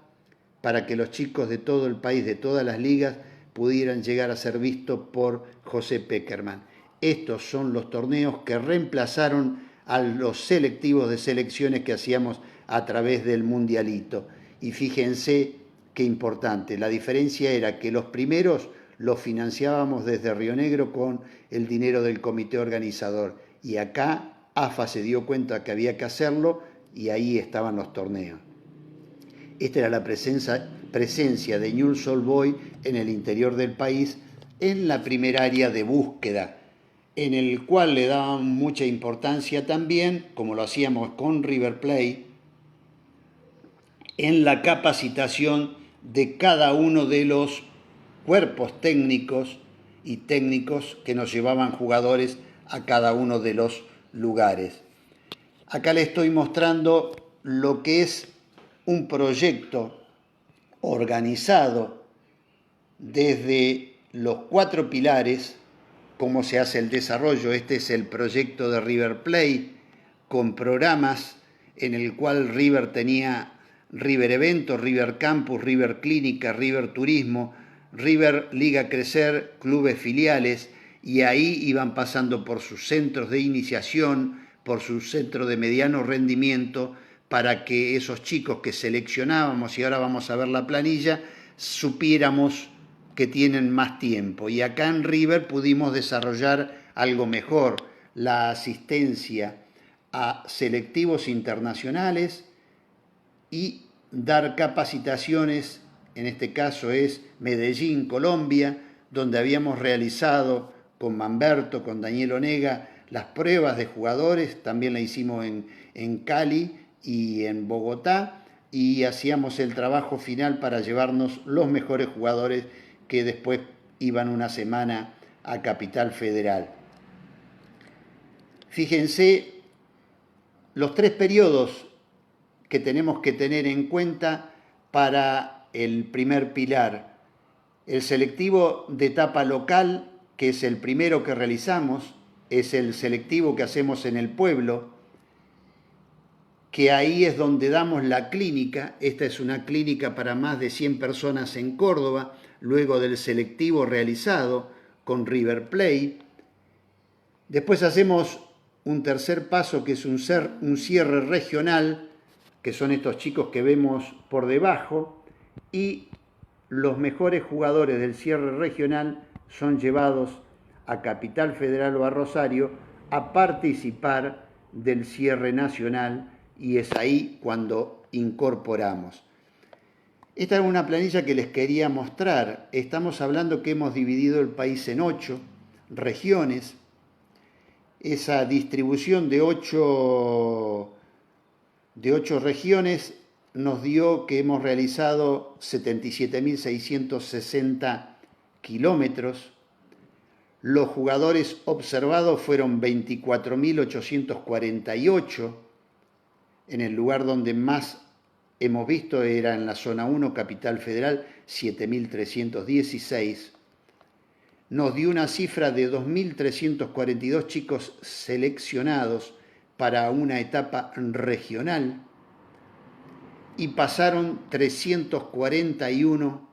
para que los chicos de todo el país, de todas las ligas, pudieran llegar a ser vistos por José Peckerman. Estos son los torneos que reemplazaron a los selectivos de selecciones que hacíamos a través del Mundialito. Y fíjense qué importante, la diferencia era que los primeros los financiábamos desde Río Negro con el dinero del comité organizador, y acá AFA se dio cuenta que había que hacerlo y ahí estaban los torneos. Esta era la presencia de Newell's Old Boys en el interior del país, en la primera área de búsqueda, en el cual le daban mucha importancia también, como lo hacíamos con River Plate, en la capacitación de cada uno de los cuerpos técnicos que nos llevaban jugadores a cada uno de los lugares. Acá le estoy mostrando lo que es un proyecto organizado desde los 4 pilares, cómo se hace el desarrollo. Este es el proyecto de River Plate, con programas en el cual River tenía River Eventos, River Campus, River Clínica, River Turismo, River Liga Crecer, clubes filiales, y ahí iban pasando por sus centros de iniciación, por sus centros de mediano rendimiento, para que esos chicos que seleccionábamos, y ahora vamos a ver la planilla, supiéramos que tienen más tiempo. Y acá en River pudimos desarrollar algo mejor, la asistencia a selectivos internacionales y dar capacitaciones, en este caso es Medellín, Colombia, donde habíamos realizado con Manberto, con Daniel Onega, las pruebas de jugadores, también la hicimos en Cali y en Bogotá, y hacíamos el trabajo final para llevarnos los mejores jugadores que después iban una semana a Capital Federal. Fíjense los 3 periodos que tenemos que tener en cuenta para el primer pilar. El selectivo de etapa local, que es el primero que realizamos, es el selectivo que hacemos en el pueblo, que ahí es donde damos la clínica. Esta es una clínica para más de 100 personas en Córdoba, luego del selectivo realizado con River Plate. Después hacemos un tercer paso, que es un cierre regional, que son estos chicos que vemos por debajo, y los mejores jugadores del cierre regional son llevados a Capital Federal o a Rosario a participar del cierre nacional, y es ahí cuando incorporamos. Esta es una planilla que les quería mostrar. Estamos hablando que hemos dividido el país en 8 regiones. Esa distribución de 8 regiones nos dio que hemos realizado 77.660 kilómetros. Los jugadores observados fueron 24.848. En el lugar donde más hemos visto era en la zona 1, Capital Federal, 7.316. Nos dio una cifra de 2.342 chicos seleccionados para una etapa regional, y pasaron 341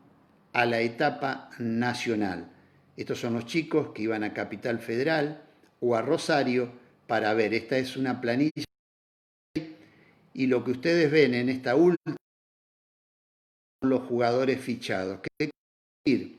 a la etapa nacional. Estos son los chicos que iban a Capital Federal o a Rosario para ver. Esta es una planilla, y lo que ustedes ven en esta última son los jugadores fichados. ¿Qué quiere decir?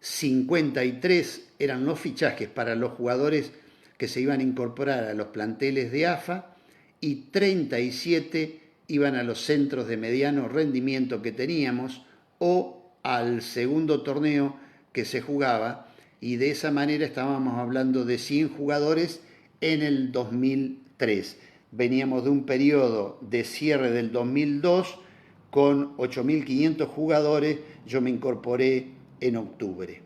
53 eran los fichajes para los jugadores que se iban a incorporar a los planteles de AFA, y 37 iban a los centros de mediano rendimiento que teníamos o al segundo torneo que se jugaba, y de esa manera estábamos hablando de 100 jugadores en el 2003. Veníamos de un periodo de cierre del 2002 con 8.500 jugadores. Yo me incorporé en octubre.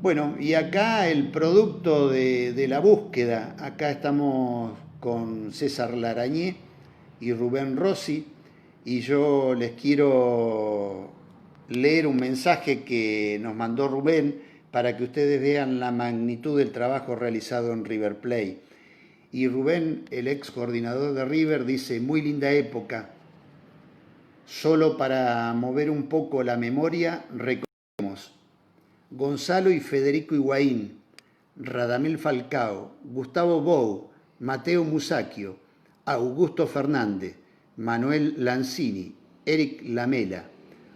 Bueno, y acá el producto de la búsqueda. Acá estamos con César Larañé y Rubén Rossi, y yo les quiero leer un mensaje que nos mandó Rubén para que ustedes vean la magnitud del trabajo realizado en River Plate. Y Rubén, el ex coordinador de River, dice: muy linda época. Solo para mover un poco la memoria, recordemos Gonzalo y Federico Higuaín, Radamel Falcao, Gustavo Bou, Mateo Musacchio, Augusto Fernández, Manuel Lanzini, Eric Lamela,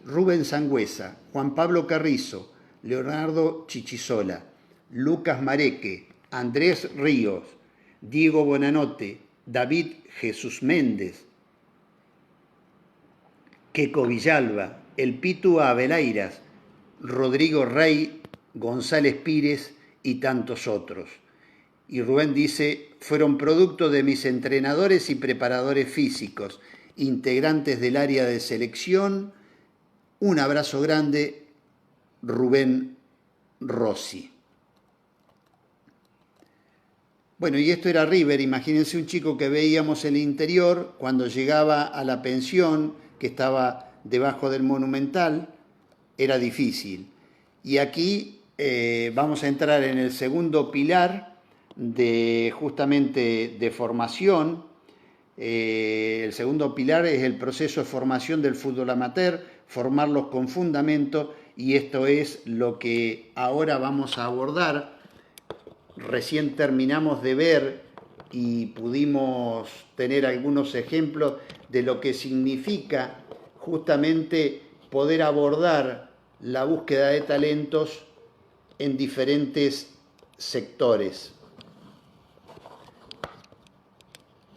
Rubén Sangüesa, Juan Pablo Carrizo, Leonardo Chichisola, Lucas Mareque, Andrés Ríos, Diego Bonanote, David Jesús Méndez, Queco Villalba, El Pitu Abeleiras, Rodrigo Rey, González Pires y tantos otros. Y Rubén dice: fueron producto de mis entrenadores y preparadores físicos, integrantes del área de selección. Un abrazo grande, Rubén Rossi. Bueno, y esto era River. Imagínense un chico que veíamos en el interior cuando llegaba a la pensión, que estaba debajo del Monumental, era difícil. Y aquí vamos a entrar en el segundo pilar de justamente de formación. El segundo pilar es el proceso de formación del fútbol amateur, formarlos con fundamento, y esto es lo que ahora vamos a abordar. Recién terminamos de ver y pudimos tener algunos ejemplos de lo que significa justamente poder abordar la búsqueda de talentos en diferentes sectores.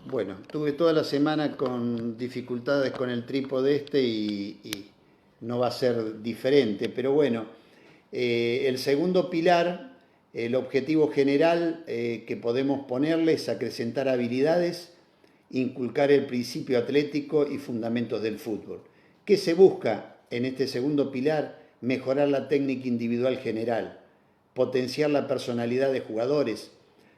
Bueno, tuve toda la semana con dificultades con el trípode y no va a ser diferente, pero bueno, el segundo pilar, el objetivo general que podemos ponerle es acrecentar habilidades, inculcar el principio atlético y fundamentos del fútbol. ¿Qué se busca en este segundo pilar? Mejorar la técnica individual general, potenciar la personalidad de jugadores,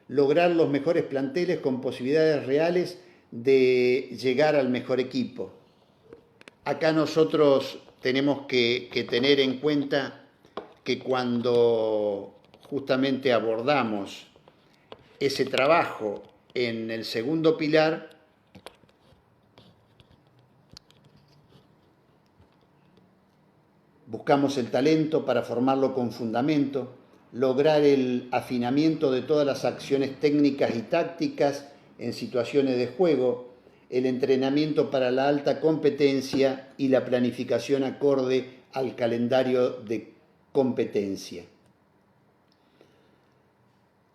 lograr los mejores planteles con posibilidades reales de llegar al mejor equipo. Acá nosotros tenemos que tener en cuenta que cuando justamente abordamos ese trabajo en el segundo pilar, buscamos el talento para formarlo con fundamento, lograr el afinamiento de todas las acciones técnicas y tácticas en situaciones de juego, el entrenamiento para la alta competencia y la planificación acorde al calendario de competencia.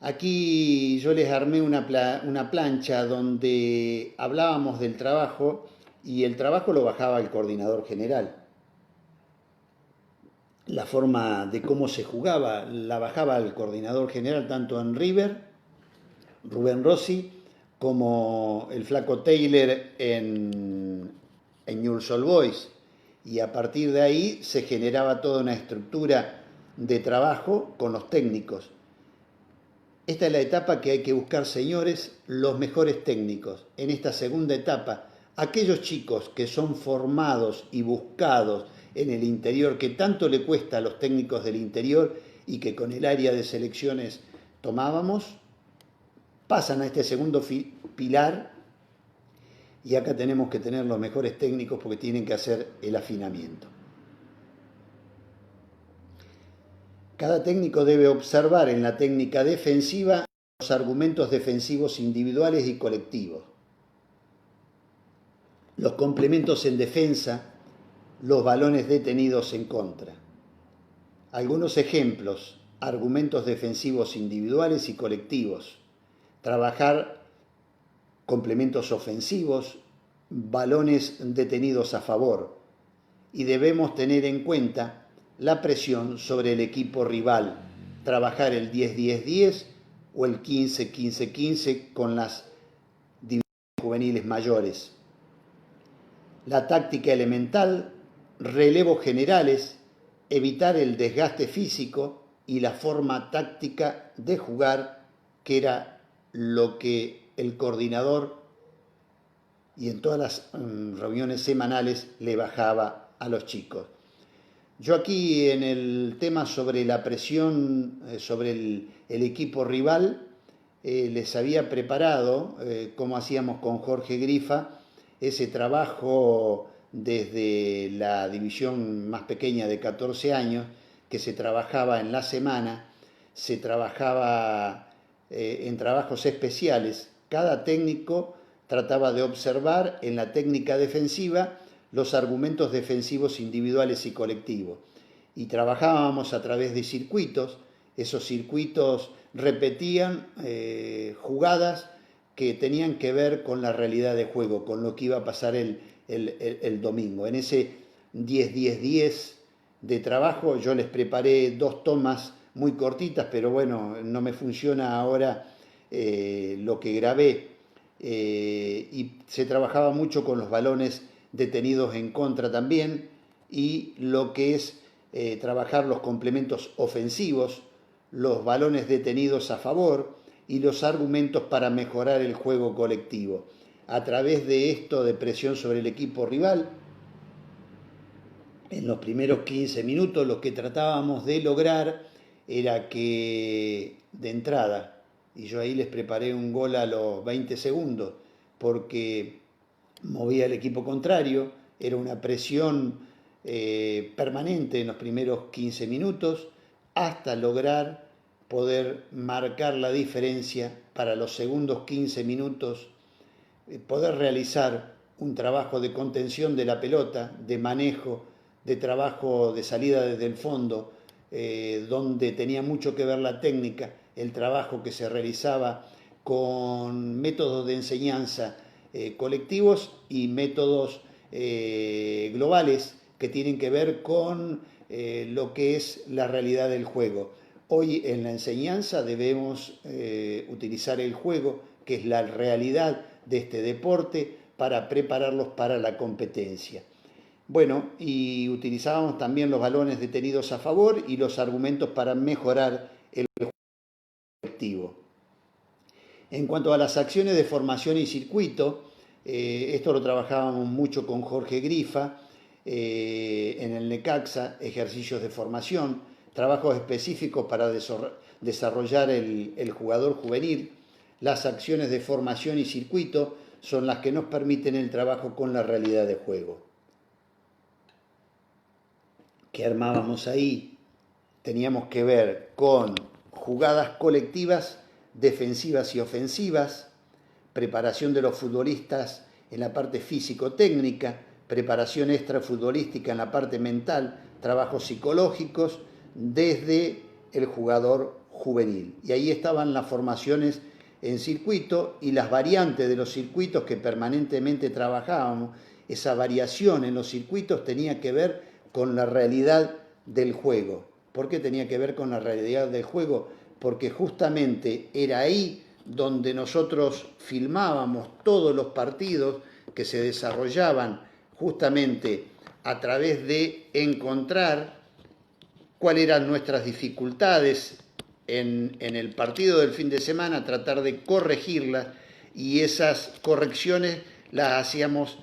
Aquí yo les armé una plancha donde hablábamos del trabajo y el trabajo lo bajaba el coordinador general. La forma de cómo se jugaba la bajaba el coordinador general tanto en River, Rubén Rossi, como el flaco Taylor en Newell's Old Boys. Y a partir de ahí se generaba toda una estructura de trabajo con los técnicos. Esta es la etapa que hay que buscar, señores, los mejores técnicos. En esta segunda etapa, aquellos chicos que son formados y buscados en el interior, que tanto le cuesta a los técnicos del interior y que con el área de selecciones tomábamos, pasan a este segundo pilar y acá tenemos que tener los mejores técnicos porque tienen que hacer el afinamiento. Cada técnico debe observar en la técnica defensiva los argumentos defensivos individuales y colectivos, los complementos en defensa, los balones detenidos en contra. Algunos ejemplos: argumentos defensivos individuales y colectivos, trabajar complementos ofensivos, balones detenidos a favor, y debemos tener en cuenta la presión sobre el equipo rival, trabajar el 10-10-10 o el 15-15-15 con las divisiones juveniles mayores. La táctica elemental, relevos generales, evitar el desgaste físico y la forma táctica de jugar, que era lo que el coordinador y en todas las reuniones semanales le bajaba a los chicos. Yo aquí en el tema sobre la presión sobre el equipo rival les había preparado, como hacíamos con Jorge Grifa, ese trabajo desde la división más pequeña de 14 años, que se trabajaba en la semana, se trabajaba en trabajos especiales. Cada técnico trataba de observar en la técnica defensiva los argumentos defensivos individuales y colectivos. Y trabajábamos a través de circuitos. Esos circuitos repetían jugadas que tenían que ver con la realidad de juego, con lo que iba a pasar el domingo. En ese 10-10-10 de trabajo yo les preparé 2 tomas muy cortitas, pero bueno, no me funciona ahora lo que grabé. Y se trabajaba mucho con los balones detenidos en contra también, y lo que es trabajar los complementos ofensivos, los balones detenidos a favor, y los argumentos para mejorar el juego colectivo. A través de esto de presión sobre el equipo rival, en los primeros 15 minutos lo que tratábamos de lograr era que de entrada, y yo ahí les preparé un gol a los 20 segundos, porque movía al equipo contrario, era una presión permanente en los primeros 15 minutos, hasta lograr poder marcar la diferencia para los segundos 15 minutos, poder realizar un trabajo de contención de la pelota, de manejo, de trabajo de salida desde el fondo, donde tenía mucho que ver la técnica, el trabajo que se realizaba con métodos de enseñanza colectivos y métodos globales que tienen que ver con lo que es la realidad del juego. Hoy en la enseñanza debemos utilizar el juego, que es la realidad de este deporte, para prepararlos para la competencia. Bueno, y utilizábamos también los balones detenidos a favor y los argumentos para mejorar el juego colectivo. En cuanto a las acciones de formación y circuito, esto lo trabajábamos mucho con Jorge Grifa en el Necaxa, ejercicios de formación, trabajos específicos para desarrollar el jugador juvenil. Las acciones de formación y circuito son las que nos permiten el trabajo con la realidad de juego. ¿Qué armábamos ahí? Teníamos que ver con jugadas colectivas, defensivas y ofensivas, preparación de los futbolistas en la parte físico-técnica, preparación extrafutbolística en la parte mental, trabajos psicológicos desde el jugador juvenil. Y ahí estaban las formaciones en circuito y las variantes de los circuitos que permanentemente trabajábamos. Esa variación en los circuitos tenía que ver con la realidad del juego. ¿Por qué tenía que ver con la realidad del juego? Porque justamente era ahí donde nosotros filmábamos todos los partidos que se desarrollaban justamente a través de encontrar cuáles eran nuestras dificultades en el partido del fin de semana, tratar de corregirlas, y esas correcciones las hacíamos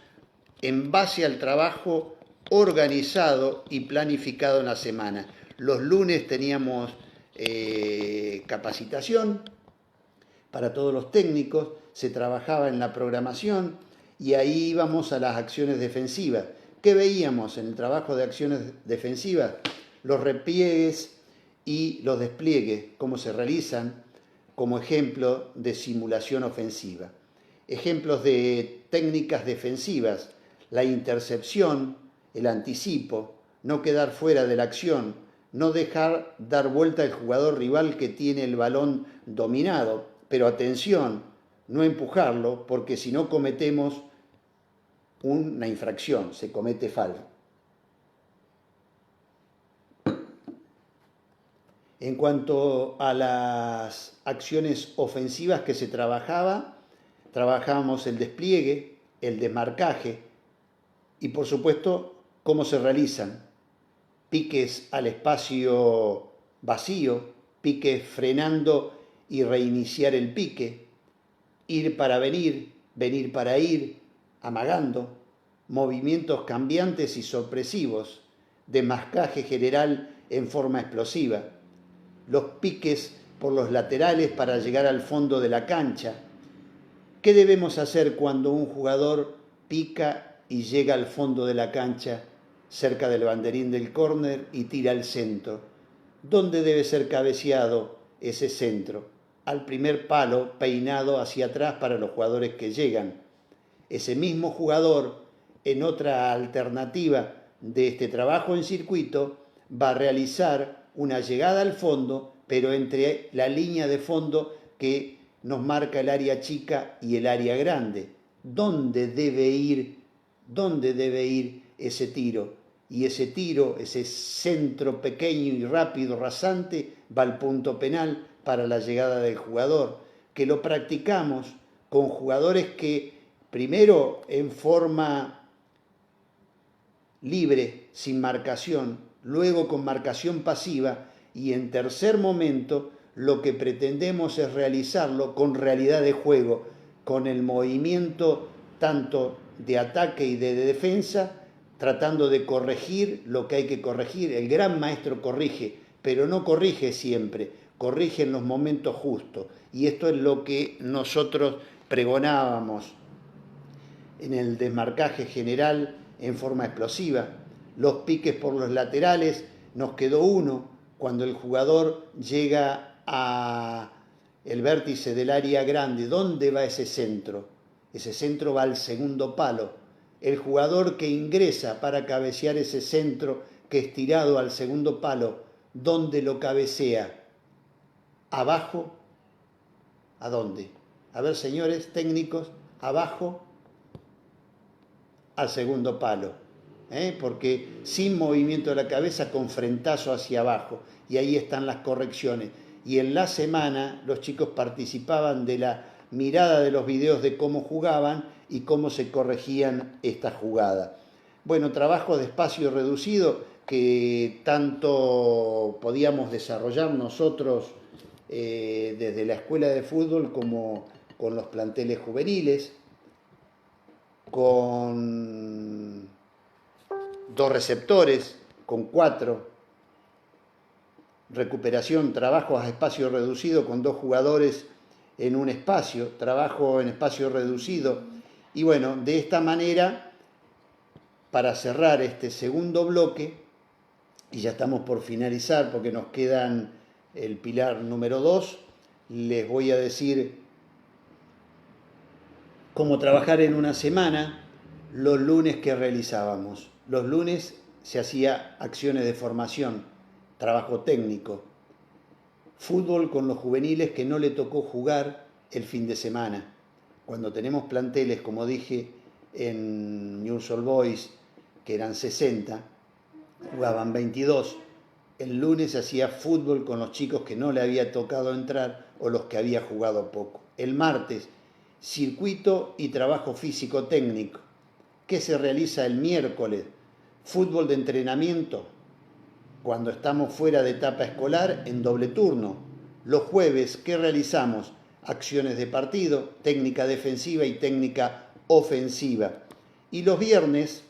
en base al trabajo organizado y planificado en la semana. Los lunes teníamos capacitación para todos los técnicos, se trabajaba en la programación y ahí íbamos a las acciones defensivas. ¿Qué veíamos en el trabajo de acciones defensivas? Los repliegues y los despliegues, cómo se realizan como ejemplo de simulación ofensiva. Ejemplos de técnicas defensivas: la intercepción, el anticipo, no quedar fuera de la acción, no dejar dar vuelta al jugador rival que tiene el balón dominado, pero atención, no empujarlo, porque si no cometemos una infracción, se comete falta. En cuanto a las acciones ofensivas que se trabajábamos el despliegue, el desmarcaje y por supuesto cómo se realizan. Piques al espacio vacío, piques frenando y reiniciar el pique, ir para venir, venir para ir, amagando, movimientos cambiantes y sorpresivos, desmarcaje general en forma explosiva, los piques por los laterales para llegar al fondo de la cancha. ¿Qué debemos hacer cuando un jugador pica y llega al fondo de la cancha, cerca del banderín del córner, y tira al centro? ¿Dónde debe ser cabeceado ese centro? Al primer palo, peinado hacia atrás para los jugadores que llegan. Ese mismo jugador, en otra alternativa de este trabajo en circuito, va a realizar una llegada al fondo, pero entre la línea de fondo que nos marca el área chica y el área grande. ¿Dónde debe ir ese tiro? Y ese tiro, ese centro pequeño y rápido, rasante, va al punto penal para la llegada del jugador, que lo practicamos con jugadores que primero en forma libre, sin marcación, luego con marcación pasiva, y en tercer momento lo que pretendemos es realizarlo con realidad de juego, con el movimiento tanto de ataque y de defensa, tratando de corregir lo que hay que corregir. El gran maestro corrige, pero no corrige siempre, corrige en los momentos justos. Y esto es lo que nosotros pregonábamos en el desmarcaje general en forma explosiva. Los piques por los laterales, nos quedó uno cuando el jugador llega a el vértice del área grande. ¿Dónde va ese centro? Ese centro va al segundo palo. El jugador que ingresa para cabecear ese centro que es tirado al segundo palo, ¿dónde lo cabecea? ¿Abajo? ¿A dónde? A ver, señores técnicos, abajo al segundo palo, porque sin movimiento de la cabeza, con frentazo hacia abajo, y ahí están las correcciones. Y en la semana los chicos participaban de la mirada de los videos de cómo jugaban y cómo se corregían esta jugada. Bueno, trabajo de espacio reducido que tanto podíamos desarrollar nosotros desde la escuela de fútbol como con los planteles juveniles, con 2 receptores, con 4, recuperación, trabajo a espacio reducido con 2 jugadores en un espacio, trabajo en espacio reducido. Y bueno, de esta manera, para cerrar este segundo bloque, y ya estamos por finalizar porque nos quedan el pilar número 2, les voy a decir cómo trabajar en una semana los lunes que realizábamos. Los lunes se hacía acciones de formación, trabajo técnico, fútbol con los juveniles que no le tocó jugar el fin de semana. Cuando tenemos planteles, como dije, en Newell's Old Boys, que eran 60, jugaban 22. El lunes se hacía fútbol con los chicos que no le había tocado entrar o los que había jugado poco. El martes, circuito y trabajo físico técnico. ¿Qué se realiza el miércoles? Fútbol de entrenamiento, cuando estamos fuera de etapa escolar, en doble turno. Los jueves, ¿qué realizamos? Acciones de partido, técnica defensiva y técnica ofensiva. Y los viernes,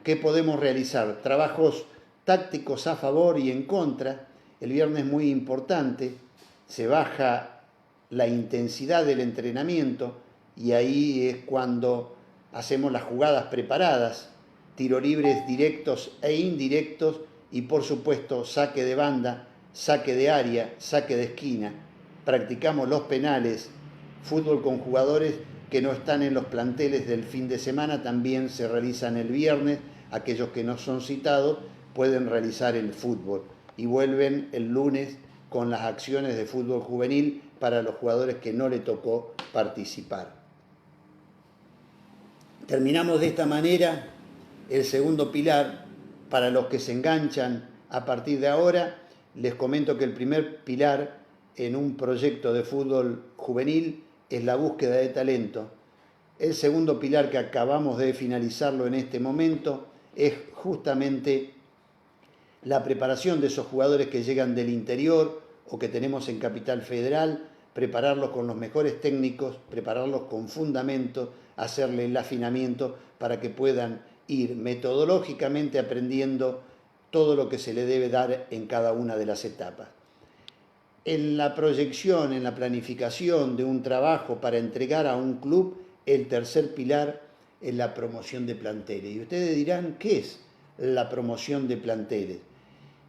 ¿qué podemos realizar? Trabajos tácticos a favor y en contra. El viernes es muy importante, se baja la intensidad del entrenamiento y ahí es cuando hacemos las jugadas preparadas, tiro libres directos e indirectos y por supuesto saque de banda, saque de área, saque de esquina. Practicamos los penales, fútbol con jugadores que no están en los planteles del fin de semana, también se realizan el viernes. Aquellos que no son citados pueden realizar el fútbol y vuelven el lunes con las acciones de fútbol juvenil para los jugadores que no le tocó participar. Terminamos de esta manera el segundo pilar. Para los que se enganchan a partir de ahora, les comento que el primer pilar en un proyecto de fútbol juvenil es la búsqueda de talento. El segundo pilar, que acabamos de finalizarlo en este momento, es justamente la preparación de esos jugadores que llegan del interior o que tenemos en Capital Federal, prepararlos con los mejores técnicos, prepararlos con fundamento, hacerle el afinamiento para que puedan ir metodológicamente aprendiendo todo lo que se le debe dar en cada una de las etapas. En la proyección, en la planificación de un trabajo para entregar a un club, el tercer pilar es la promoción de planteles. Y ustedes dirán, ¿qué es la promoción de planteles?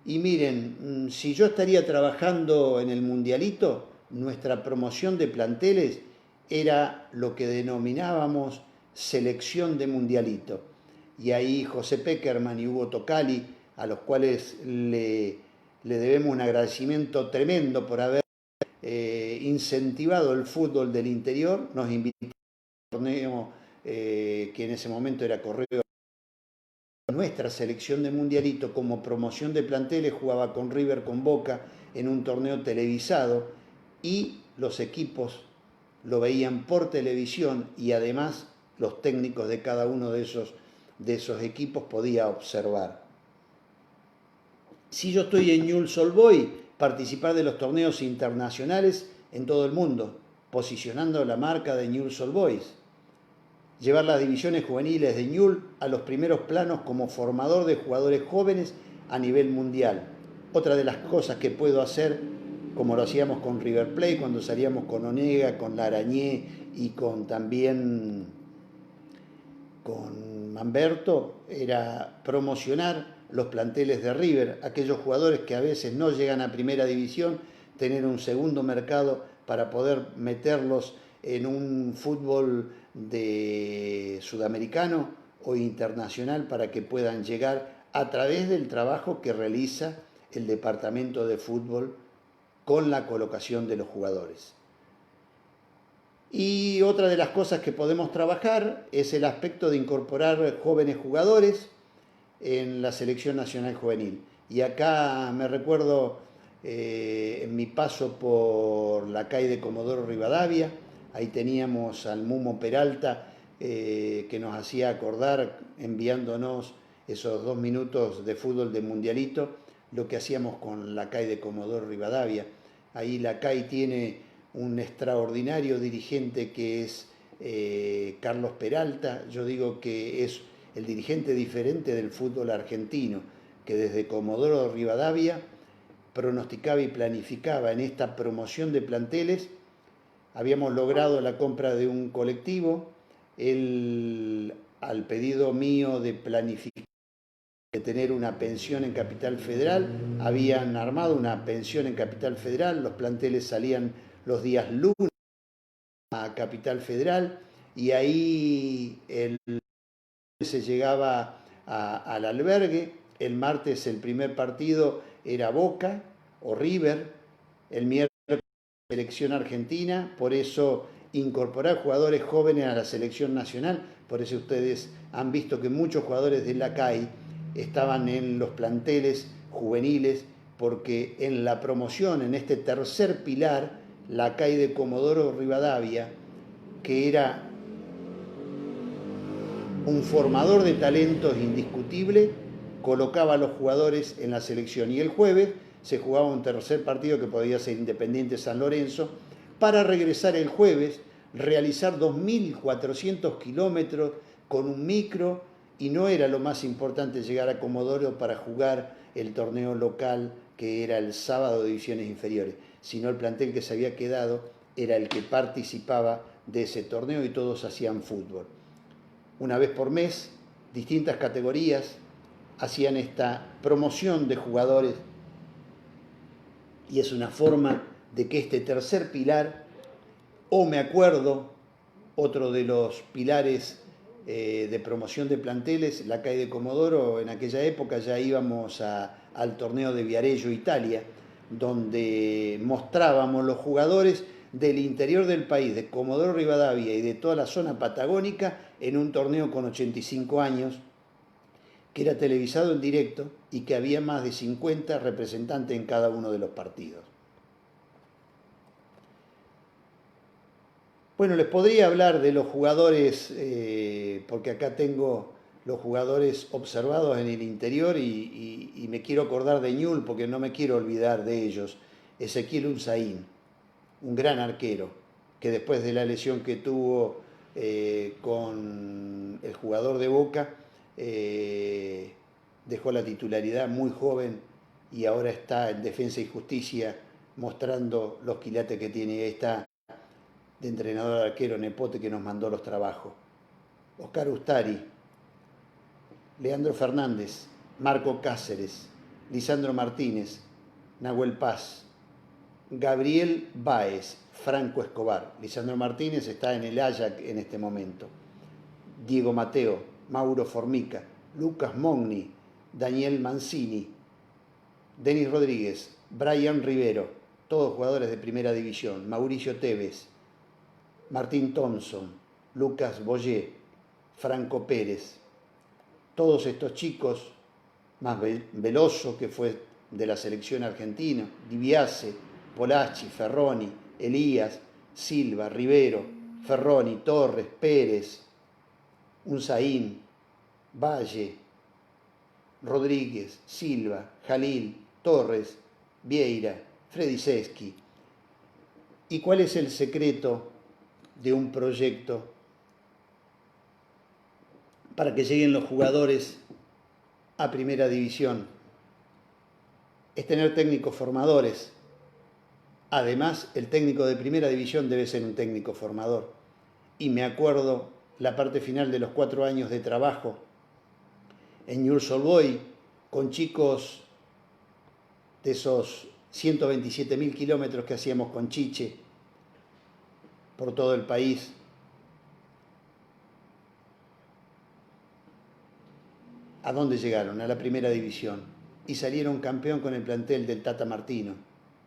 Y miren, si yo estaría trabajando en el Mundialito, nuestra promoción de planteles era lo que denominábamos selección de Mundialito. Y ahí José Peckerman y Hugo Tocali, a los cuales le debemos un agradecimiento tremendo por haber incentivado el fútbol del interior, nos invitaron a un torneo que en ese momento era Correo. Nuestra selección de Mundialito como promoción de planteles jugaba con River, con Boca, en un torneo televisado y los equipos lo veían por televisión y además los técnicos de cada uno de esos equipos podía observar. Si yo estoy en Newell's Old Boys, participar de los torneos internacionales en todo el mundo, posicionando la marca de Newell's Old Boys. Llevar las divisiones juveniles de Newell's a los primeros planos como formador de jugadores jóvenes a nivel mundial. Otra de las cosas que puedo hacer, como lo hacíamos con River Plate, cuando salíamos con Onega, con Larañé y también con Mamberto, era promocionar los planteles de River, aquellos jugadores que a veces no llegan a primera división, tener un segundo mercado para poder meterlos en un fútbol de sudamericano o internacional para que puedan llegar a través del trabajo que realiza el departamento de fútbol con la colocación de los jugadores. Y otra de las cosas que podemos trabajar es el aspecto de incorporar jóvenes jugadores en la selección nacional juvenil. Y acá me recuerdo en mi paso por la calle de Comodoro Rivadavia, ahí teníamos al Mumo Peralta que nos hacía acordar, enviándonos esos 2 minutos de fútbol de Mundialito, lo que hacíamos con la calle de Comodoro Rivadavia. Ahí la CAI tiene un extraordinario dirigente que es Carlos Peralta. Yo digo que es el dirigente diferente del fútbol argentino, que desde Comodoro Rivadavia pronosticaba y planificaba en esta promoción de planteles. Habíamos logrado la compra de un colectivo. Él, al pedido mío de planificar, de tener una pensión en Capital Federal, habían armado una pensión en Capital Federal. Los planteles salían los días lunes a Capital Federal y ahí se llegaba al albergue. El martes el primer partido era Boca o River, el miércoles selección argentina, por eso incorporar jugadores jóvenes a la selección nacional. Por eso ustedes han visto que muchos jugadores de la CAI estaban en los planteles juveniles, porque en la promoción, en este tercer pilar, la CAI de Comodoro Rivadavia, que era un formador de talentos indiscutible, colocaba a los jugadores en la selección. Y el jueves se jugaba un tercer partido que podía ser Independiente San Lorenzo, para regresar el jueves, realizar 2.400 kilómetros con un micro, y no era lo más importante llegar a Comodoro para jugar el torneo local, que era el sábado de divisiones inferiores, sino el plantel que se había quedado era el que participaba de ese torneo y todos hacían fútbol. Una vez por mes, distintas categorías hacían esta promoción de jugadores, y es una forma de que este tercer pilar, o me acuerdo, otro de los pilares de promoción de planteles, la CAI de Comodoro, en aquella época ya íbamos al torneo de Viareggio, Italia, donde mostrábamos los jugadores del interior del país, de Comodoro Rivadavia y de toda la zona patagónica, en un torneo con 85 años, que era televisado en directo y que había más de 50 representantes en cada uno de los partidos. Bueno, les podría hablar de los jugadores, porque acá tengo los jugadores observados en el interior y me quiero acordar de Newell's porque no me quiero olvidar de ellos. Ezequiel Unzaín, un gran arquero, que después de la lesión que tuvo con el jugador de Boca, dejó la titularidad muy joven y ahora está en Defensa y Justicia mostrando los quilates que tiene. Ahí está de entrenador arquero Nepote, que nos mandó los trabajos. Oscar Ustari, Leandro Fernández, Marco Cáceres, Lisandro Martínez, Nahuel Paz, Gabriel Báez, Franco Escobar. Lisandro Martínez está en el Ajax en este momento. Diego Mateo, Mauro Formica, Lucas Mogni, Daniel Mancini, Denis Rodríguez, Brian Rivero, todos jugadores de primera división. Mauricio Tevez, Martín Thompson, Lucas Boyé, Franco Pérez. Todos estos chicos, más Veloso, que fue de la selección argentina, Dibiase, Polacci, Ferroni, Elías, Silva, Rivero, Ferroni, Torres, Pérez, Unzaín, Valle, Rodríguez, Silva, Jalil, Torres, Vieira, Freddy Seschi. ¿Y cuál es el secreto de un proyecto para que lleguen los jugadores a primera división? Es tener técnicos formadores. Además, el técnico de primera división debe ser un técnico formador. Y me acuerdo la parte final de los 4 años de trabajo en Newell's Old Boys, con chicos de esos 127.000 kilómetros que hacíamos con Chiche por todo el país. ¿A dónde llegaron? A la primera división. Y salieron campeón con el plantel del Tata Martino.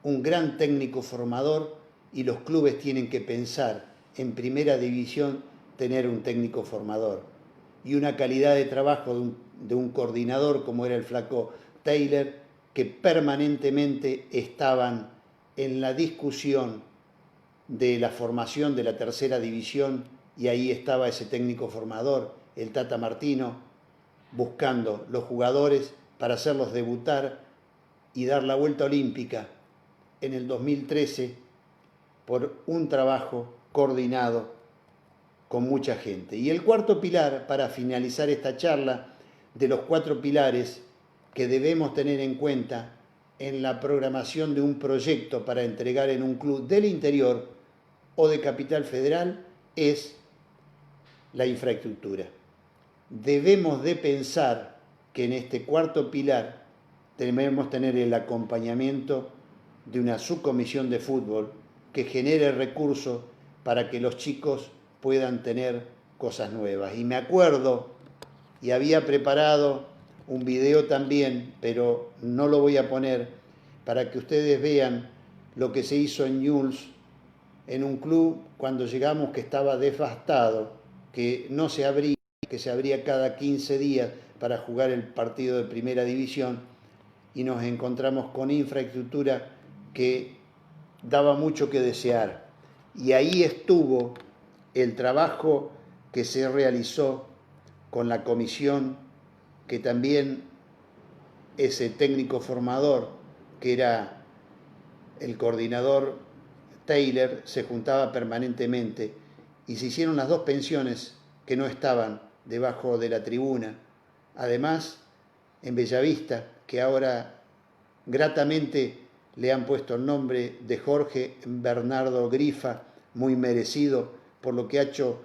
Un gran técnico formador, y los clubes tienen que pensar en primera división tener un técnico formador. Y una calidad de trabajo de un coordinador como era el flaco Taylor, que permanentemente estaban en la discusión de la formación de la tercera división, y ahí estaba ese técnico formador, el Tata Martino, buscando los jugadores para hacerlos debutar y dar la vuelta olímpica en el 2013 por un trabajo coordinado con mucha gente. Y el cuarto pilar, para finalizar esta charla, de los 4 pilares que debemos tener en cuenta en la programación de un proyecto para entregar en un club del interior o de Capital Federal, es la infraestructura. Debemos de pensar que en este cuarto pilar debemos tener el acompañamiento de una subcomisión de fútbol que genere recursos para que los chicos puedan tener cosas nuevas. Y me acuerdo, y había preparado un video también, pero no lo voy a poner, para que ustedes vean lo que se hizo en Newell's, en un club cuando llegamos que estaba devastado, que no se abría, que se abría cada 15 días para jugar el partido de primera división, y nos encontramos con infraestructura que daba mucho que desear. Y ahí estuvo el trabajo que se realizó con la comisión, que también ese técnico formador, que era el coordinador Taylor, se juntaba permanentemente, y se hicieron las 2 pensiones que no estaban debajo de la tribuna. Además, en Bellavista, que ahora gratamente le han puesto el nombre de Jorge Bernardo Grifa, muy merecido por lo que ha hecho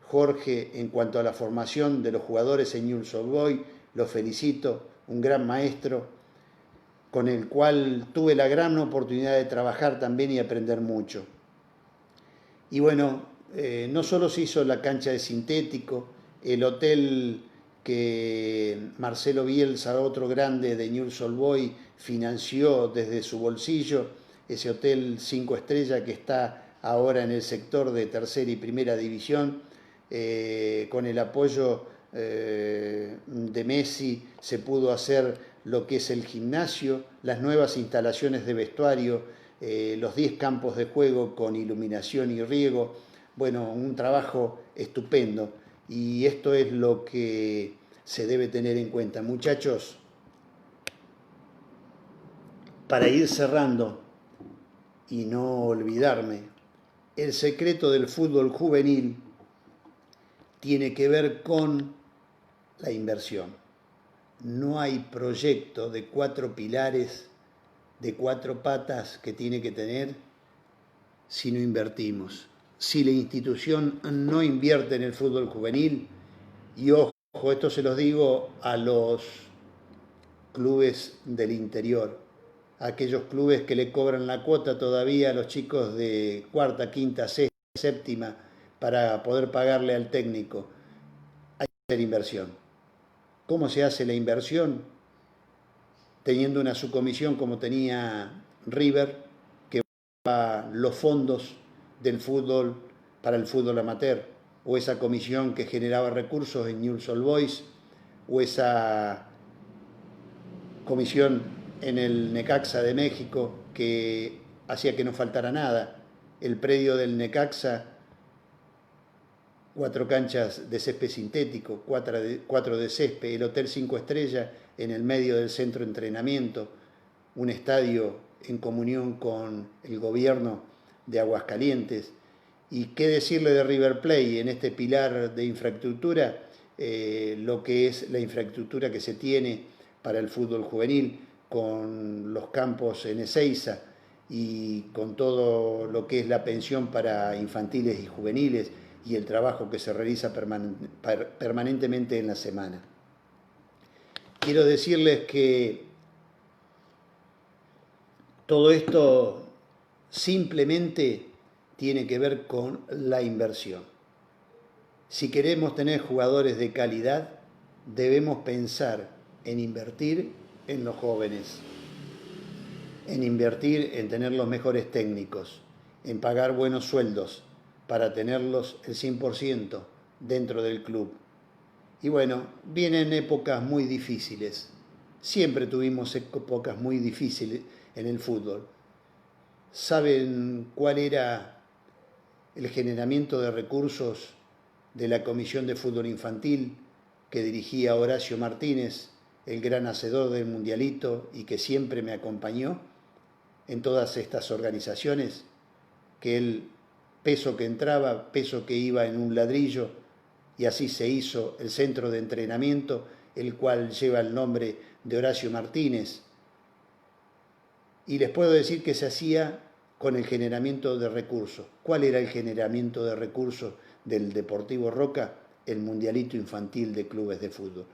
Jorge en cuanto a la formación de los jugadores en Newell's Old Boys. Lo felicito, un gran maestro con el cual tuve la gran oportunidad de trabajar también y aprender mucho. Y bueno, no solo se hizo la cancha de sintético, el hotel que Marcelo Bielsa, otro grande de Newell's Old Boys, financió desde su bolsillo, ese hotel 5 estrellas que está ahora en el sector de tercera y primera división, con el apoyo de Messi se pudo hacer lo que es el gimnasio, las nuevas instalaciones de vestuario, los 10 campos de juego con iluminación y riego. Bueno, un trabajo estupendo, y esto es lo que se debe tener en cuenta. Muchachos, para ir cerrando y no olvidarme, el secreto del fútbol juvenil tiene que ver con la inversión. No hay proyecto de 4 pilares, de 4 patas que tiene que tener si no invertimos. Si la institución no invierte en el fútbol juvenil, y ojo, esto se los digo a los clubes del interior, a aquellos clubes que le cobran la cuota todavía a los chicos de cuarta, quinta, sexta, séptima para poder pagarle al técnico. Hay que hacer inversión. ¿Cómo se hace la inversión? Teniendo una subcomisión como tenía River, que va los fondos del fútbol para el fútbol amateur, o esa comisión que generaba recursos en Newell's Old Boys, o esa comisión en el Necaxa de México que hacía que no faltara nada. El predio del Necaxa, 4 canchas de césped sintético, 4 de césped, el Hotel 5 estrellas en el medio del centro de entrenamiento. un estadio en comunión con el gobierno de Aguascalientes. Y qué decirle de River Plate en este pilar de infraestructura, lo que es la infraestructura que se tiene para el fútbol juvenil, con los campos en Ezeiza y con todo lo que es la pensión para infantiles y juveniles y el trabajo que se realiza permanentemente en la semana. Quiero decirles que todo esto simplemente tiene que ver con la inversión. Si queremos tener jugadores de calidad, debemos pensar en invertir en los jóvenes, en invertir en tener los mejores técnicos, en pagar buenos sueldos para tenerlos el 100% dentro del club. Y bueno, vienen épocas muy difíciles. Siempre tuvimos épocas muy difíciles en el fútbol. ¿Saben cuál era el generamiento de recursos de la Comisión de Fútbol Infantil que dirigía Horacio Martínez, el gran hacedor del Mundialito y que siempre me acompañó en todas estas organizaciones? Que el peso que entraba, peso que iba en un ladrillo, y así se hizo el centro de entrenamiento, el cual lleva el nombre de Horacio Martínez. Y les puedo decir que se hacía con el generamiento de recursos. ¿Cuál era el generamiento de recursos del Deportivo Roca? El Mundialito Infantil de Clubes de Fútbol.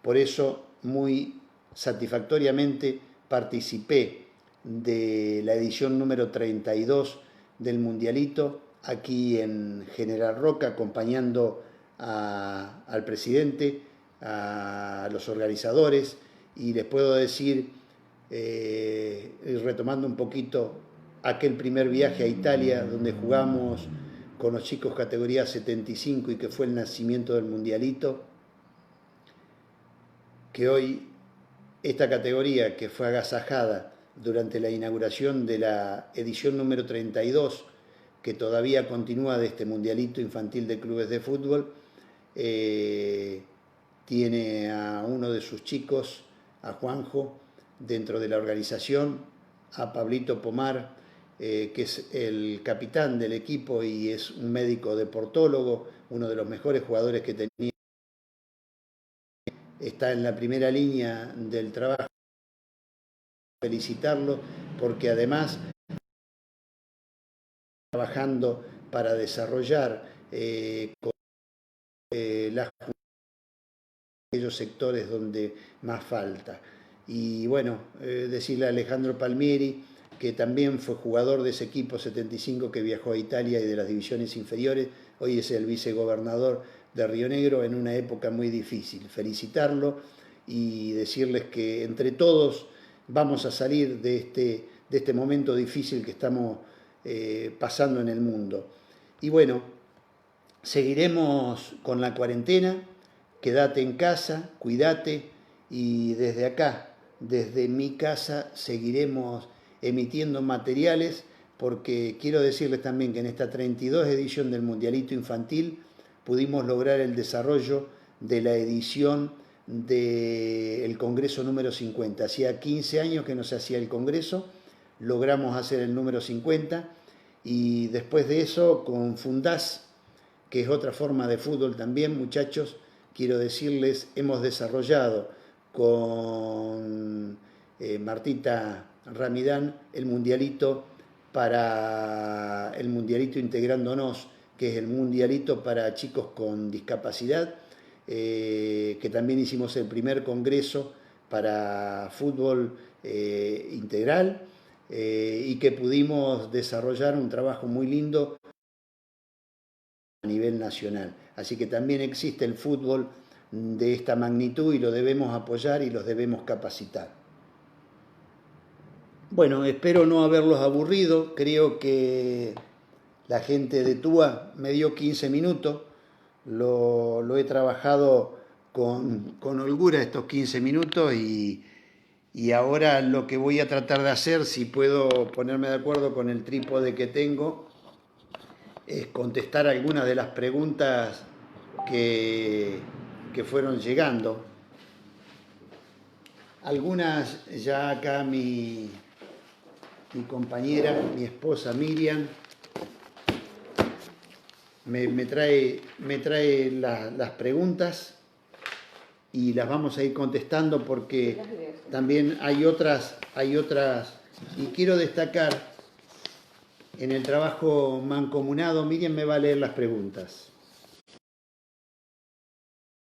Por eso, muy satisfactoriamente participé de la edición número 32 del Mundialito, aquí en General Roca, acompañando al presidente, a los organizadores, y les puedo decir, retomando un poquito aquel primer viaje a Italia, donde jugamos con los chicos categoría 75 y que fue el nacimiento del Mundialito, que hoy esta categoría, que fue agasajada durante la inauguración de la edición número 32, que todavía continúa de este Mundialito Infantil de Clubes de Fútbol, tiene a uno de sus chicos, a Juanjo, dentro de la organización, a Pablito Pomar, que es el capitán del equipo y es un médico deportólogo, uno de los mejores jugadores que tenía. Está en la primera línea del trabajo. Felicitarlo porque además trabajando para desarrollar con aquellos sectores donde más falta. Y bueno, decirle a Alejandro Palmieri, que también fue jugador de ese equipo 75 que viajó a Italia y de las divisiones inferiores, hoy es el vicegobernador de Río Negro en una época muy difícil. Felicitarlo y decirles que entre todos vamos a salir de este momento difícil que estamos pasando en el mundo. Y bueno, seguiremos con la cuarentena, quédate en casa, cuídate, y desde acá, desde mi casa, seguiremos emitiendo materiales, porque quiero decirles también que en esta 32 edición del Mundialito Infantil pudimos lograr el desarrollo de la edición del Congreso número 50. Hacía 15 años que no se hacía el Congreso, logramos hacer el número 50, y después de eso con Fundás, que es otra forma de fútbol también, muchachos, quiero decirles, hemos desarrollado con Martita Ramidán el Mundialito para el Mundialito Integrándonos, que es el Mundialito para chicos con discapacidad, que también hicimos el primer congreso para fútbol integral, y que pudimos desarrollar un trabajo muy lindo a nivel nacional. Así que también existe el fútbol de esta magnitud y lo debemos apoyar y los debemos capacitar. Bueno, espero no haberlos aburrido. Creo que la gente de TUA me dio 15 minutos. Lo he trabajado con holgura estos 15 minutos y ahora lo que voy a tratar de hacer, si puedo ponerme de acuerdo con el trípode que tengo, es contestar algunas de las preguntas que fueron llegando. Algunas ya acá mi compañera, mi esposa Miriam, me trae las preguntas y las vamos a ir contestando porque también hay otras, y quiero destacar en el trabajo mancomunado. Miriam me va a leer las preguntas.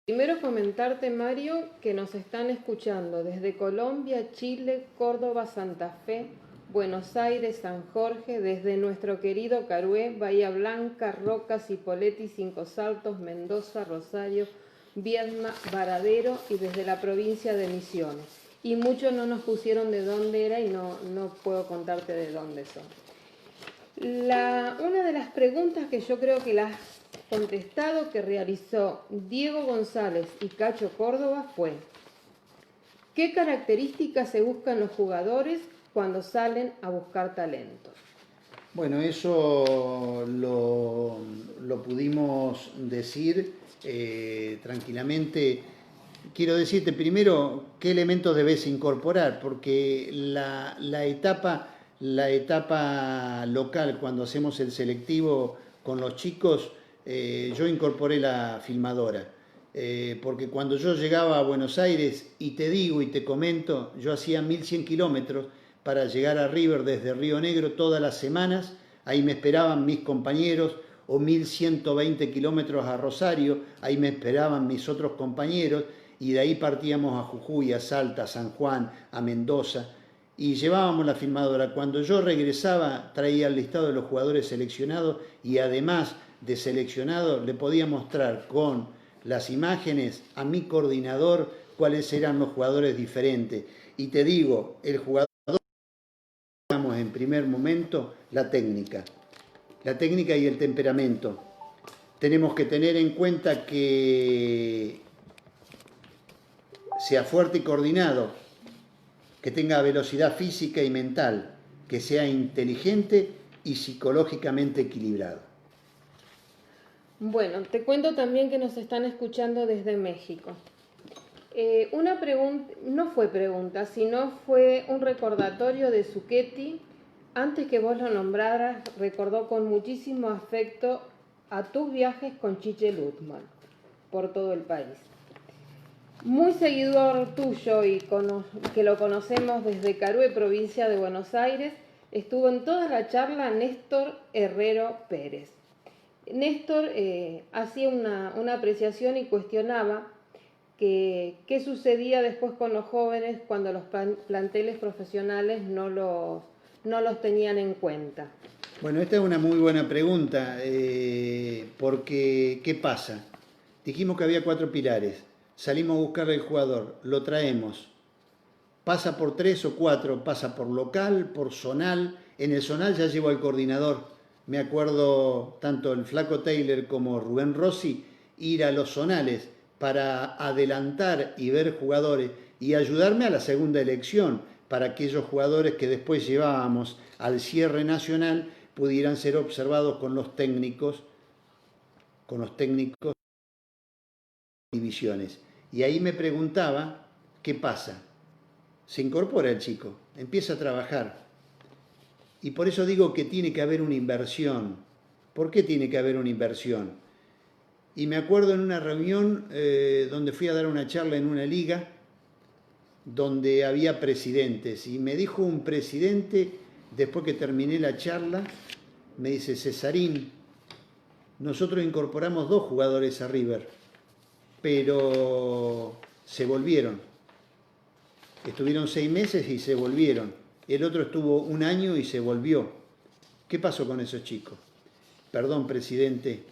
Primero comentarte, Mario, que nos están escuchando desde Colombia, Chile, Córdoba, Santa Fe, Buenos Aires, San Jorge, desde nuestro querido Carué, Bahía Blanca, Rocas, Cipolletti, Cinco Saltos, Mendoza, Rosario, Viedma, Varadero y desde la provincia de Misiones. Y muchos no nos pusieron de dónde era y no puedo contarte de dónde son. Una de las preguntas que yo creo que las contestado que realizó Diego González y Cacho Córdoba fue: ¿qué características se buscan los jugadores cuando salen a buscar talento? Bueno, eso lo pudimos decir tranquilamente. Quiero decirte primero qué elementos debes incorporar, porque la etapa local, cuando hacemos el selectivo con los chicos, yo incorporé la filmadora, porque cuando yo llegaba a Buenos Aires, y te digo y te comento, yo hacía 1100 kilómetros para llegar a River desde Río Negro todas las semanas. Ahí me esperaban mis compañeros, o 1120 kilómetros a Rosario, ahí me esperaban mis otros compañeros, y de ahí partíamos a Jujuy, a Salta, a San Juan, a Mendoza, y llevábamos la filmadora. Cuando yo regresaba, traía el listado de los jugadores seleccionados, y además de seleccionado, le podía mostrar con las imágenes a mi coordinador cuáles eran los jugadores diferentes. Y te digo, el jugador, en primer momento, la técnica y el temperamento. Tenemos que tener en cuenta que sea fuerte y coordinado, que tenga velocidad física y mental, que sea inteligente y psicológicamente equilibrado. Bueno, te cuento también que nos están escuchando desde México. Una pregunta, no fue pregunta, sino fue un recordatorio de Zucchetti. Antes que vos lo nombraras, recordó con muchísimo afecto a tus viajes con Chiche Lutman por todo el país. Muy seguidor tuyo y que lo conocemos desde Carué, provincia de Buenos Aires, estuvo en toda la charla Néstor Herrero Pérez. Néstor hacía una apreciación y cuestionaba qué sucedía después con los jóvenes cuando los planteles profesionales no los tenían en cuenta. Bueno, esta es una muy buena pregunta, porque ¿qué pasa? Dijimos que había 4 pilares, salimos a buscar al jugador, lo traemos, pasa por 3 o 4, pasa por local, por zonal. En el zonal ya llevo al coordinador. Me acuerdo tanto el Flaco Taylor como Rubén Rossi ir a los zonales para adelantar y ver jugadores y ayudarme a la segunda elección, para aquellos jugadores que después llevábamos al cierre nacional pudieran ser observados con los técnicos de divisiones. Y ahí me preguntaba, ¿qué pasa? Se incorpora el chico, empieza a trabajar. Y por eso digo que tiene que haber una inversión. ¿Por qué tiene que haber una inversión? Y me acuerdo en una reunión donde fui a dar una charla en una liga, donde había presidentes, y me dijo un presidente, después que terminé la charla, me dice: Cesarín, nosotros incorporamos 2 jugadores a River, pero se volvieron. Estuvieron 6 meses y se volvieron. El otro estuvo 1 año y se volvió. ¿Qué pasó con esos chicos? Perdón, presidente.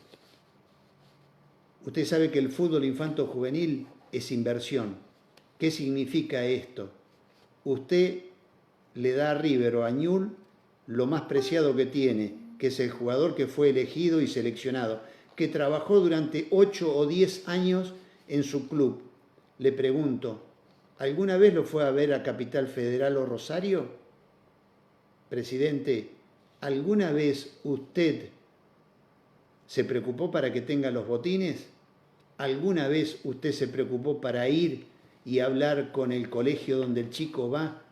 Usted sabe que el fútbol infanto-juvenil es inversión. ¿Qué significa esto? Usted le da a River o a Newell's lo más preciado que tiene, que es el jugador que fue elegido y seleccionado, que trabajó durante 8 o 10 años en su club. Le pregunto, ¿alguna vez lo fue a ver a Capital Federal o Rosario? Presidente, ¿alguna vez usted se preocupó para que tenga los botines? ¿Alguna vez usted se preocupó para ir y hablar con el colegio donde el chico va,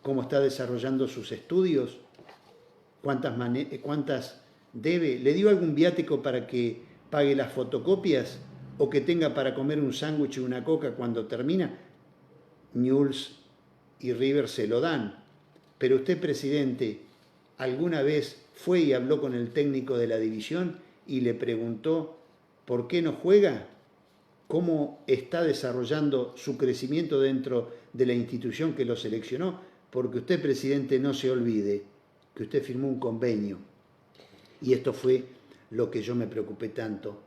cómo está desarrollando sus estudios, cuántas debe, le dio algún viático para que pague las fotocopias o que tenga para comer un sándwich y una coca cuando termina. Newell's y River se lo dan. Pero usted, presidente, ¿alguna vez fue y habló con el técnico de la división y le preguntó por qué no juega? ¿Cómo está desarrollando su crecimiento dentro de la institución que lo seleccionó? Porque usted, presidente, no se olvide que usted firmó un convenio. Y esto fue lo que yo me preocupé tanto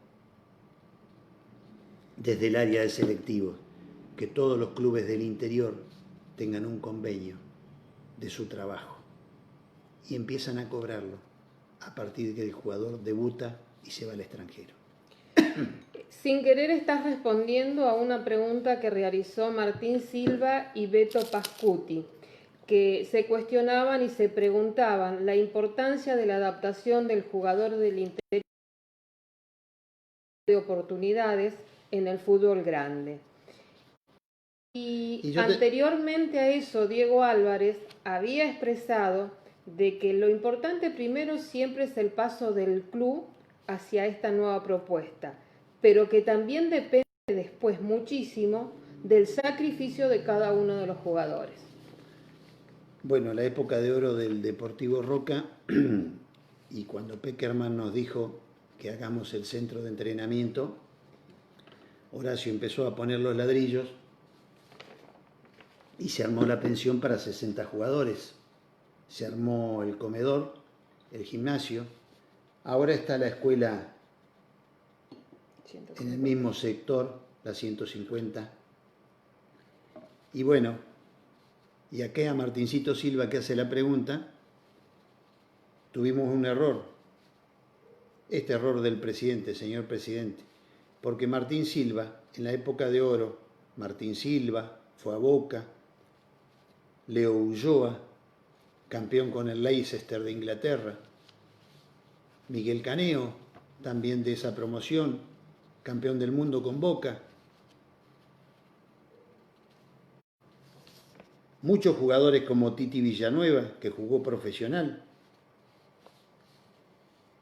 desde el área de selectivos, que todos los clubes del interior tengan un convenio de su trabajo y empiezan a cobrarlo a partir de que el jugador debuta y se va al extranjero. Sin querer estás respondiendo a una pregunta que realizó Martín Silva y Beto Pascuti, que se cuestionaban y se preguntaban la importancia de la adaptación del jugador del interior de oportunidades en el fútbol grande. Y anteriormente a eso, Diego Álvarez había expresado de que lo importante primero siempre es el paso del club hacia esta nueva propuesta, pero que también depende después muchísimo del sacrificio de cada uno de los jugadores. Bueno, la época de oro del Deportivo Roca, y cuando Peckerman nos dijo que hagamos el centro de entrenamiento, Horacio empezó a poner los ladrillos y se armó la pensión para 60 jugadores. Se armó el comedor, el gimnasio. Ahora está la escuela en el mismo sector, la 150. Y bueno, y acá a Martincito Silva que hace la pregunta, tuvimos un error. Este error del presidente, señor presidente. Porque Martín Silva, en la época de oro, Martín Silva fue a Boca, Leo Ulloa, campeón con el Leicester de Inglaterra, Miguel Caneo, también de esa promoción, campeón del mundo con Boca. Muchos jugadores como Titi Villanueva, que jugó profesional.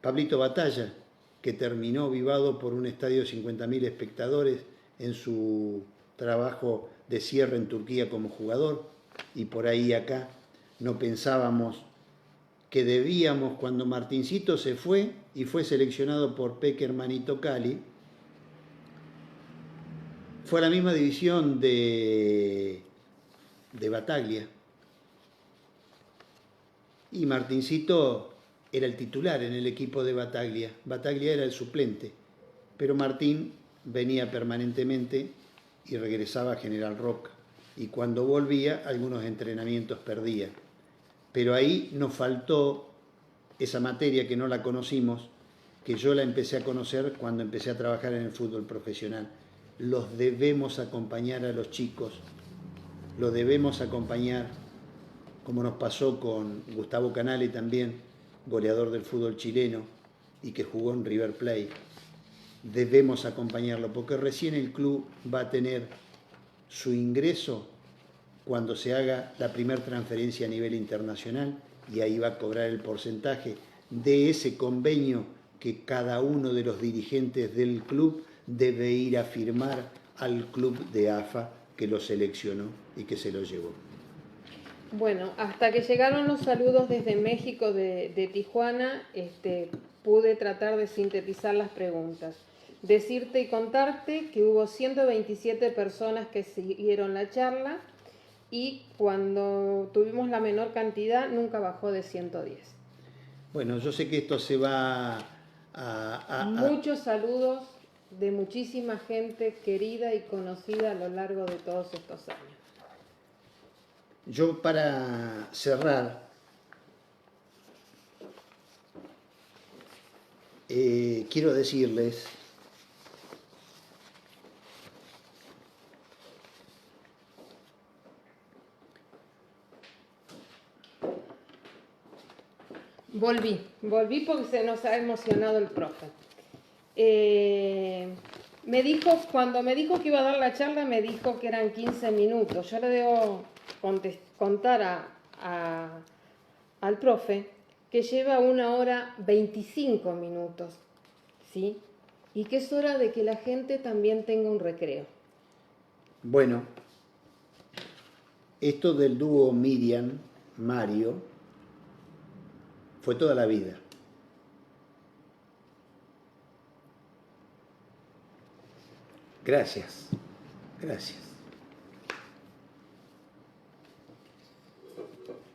Pablito Batalla, que terminó vivado por un estadio de 50.000 espectadores en su trabajo de cierre en Turquía como jugador. Y por ahí acá no pensábamos que debíamos, cuando Martincito se fue y fue seleccionado por Peckerman y Tocali, fue a la misma división de Bataglia. Y Martincito era el titular en el equipo de Bataglia. Bataglia era el suplente, pero Martín venía permanentemente y regresaba a General Roca. Y cuando volvía, algunos entrenamientos perdía. Pero ahí nos faltó esa materia que no la conocimos, que yo la empecé a conocer cuando empecé a trabajar en el fútbol profesional. Los debemos acompañar a los chicos, los debemos acompañar, como nos pasó con Gustavo Canale también, goleador del fútbol chileno y que jugó en River Plate. Debemos acompañarlo porque recién el club va a tener su ingreso cuando se haga la primera transferencia a nivel internacional y ahí va a cobrar el porcentaje de ese convenio que cada uno de los dirigentes del club debe ir a firmar al club de AFA que lo seleccionó y que se lo llevó. Bueno, hasta que llegaron los saludos desde México, de Tijuana, pude tratar de sintetizar las preguntas. Decirte y contarte que hubo 127 personas que siguieron la charla y cuando tuvimos la menor cantidad nunca bajó de 110. Bueno, yo sé que esto se va Muchos saludos de muchísima gente querida y conocida a lo largo de todos estos años. Yo para cerrar, quiero decirles Volví porque se nos ha emocionado el profe. Me dijo, cuando me dijo que iba a dar la charla, me dijo que eran 15 minutos. Yo le debo contar al profe que lleva 1 hora 25 minutos, ¿sí? Y que es hora de que la gente también tenga un recreo. Bueno, esto del dúo Miriam-Mario fue toda la vida. Gracias, gracias.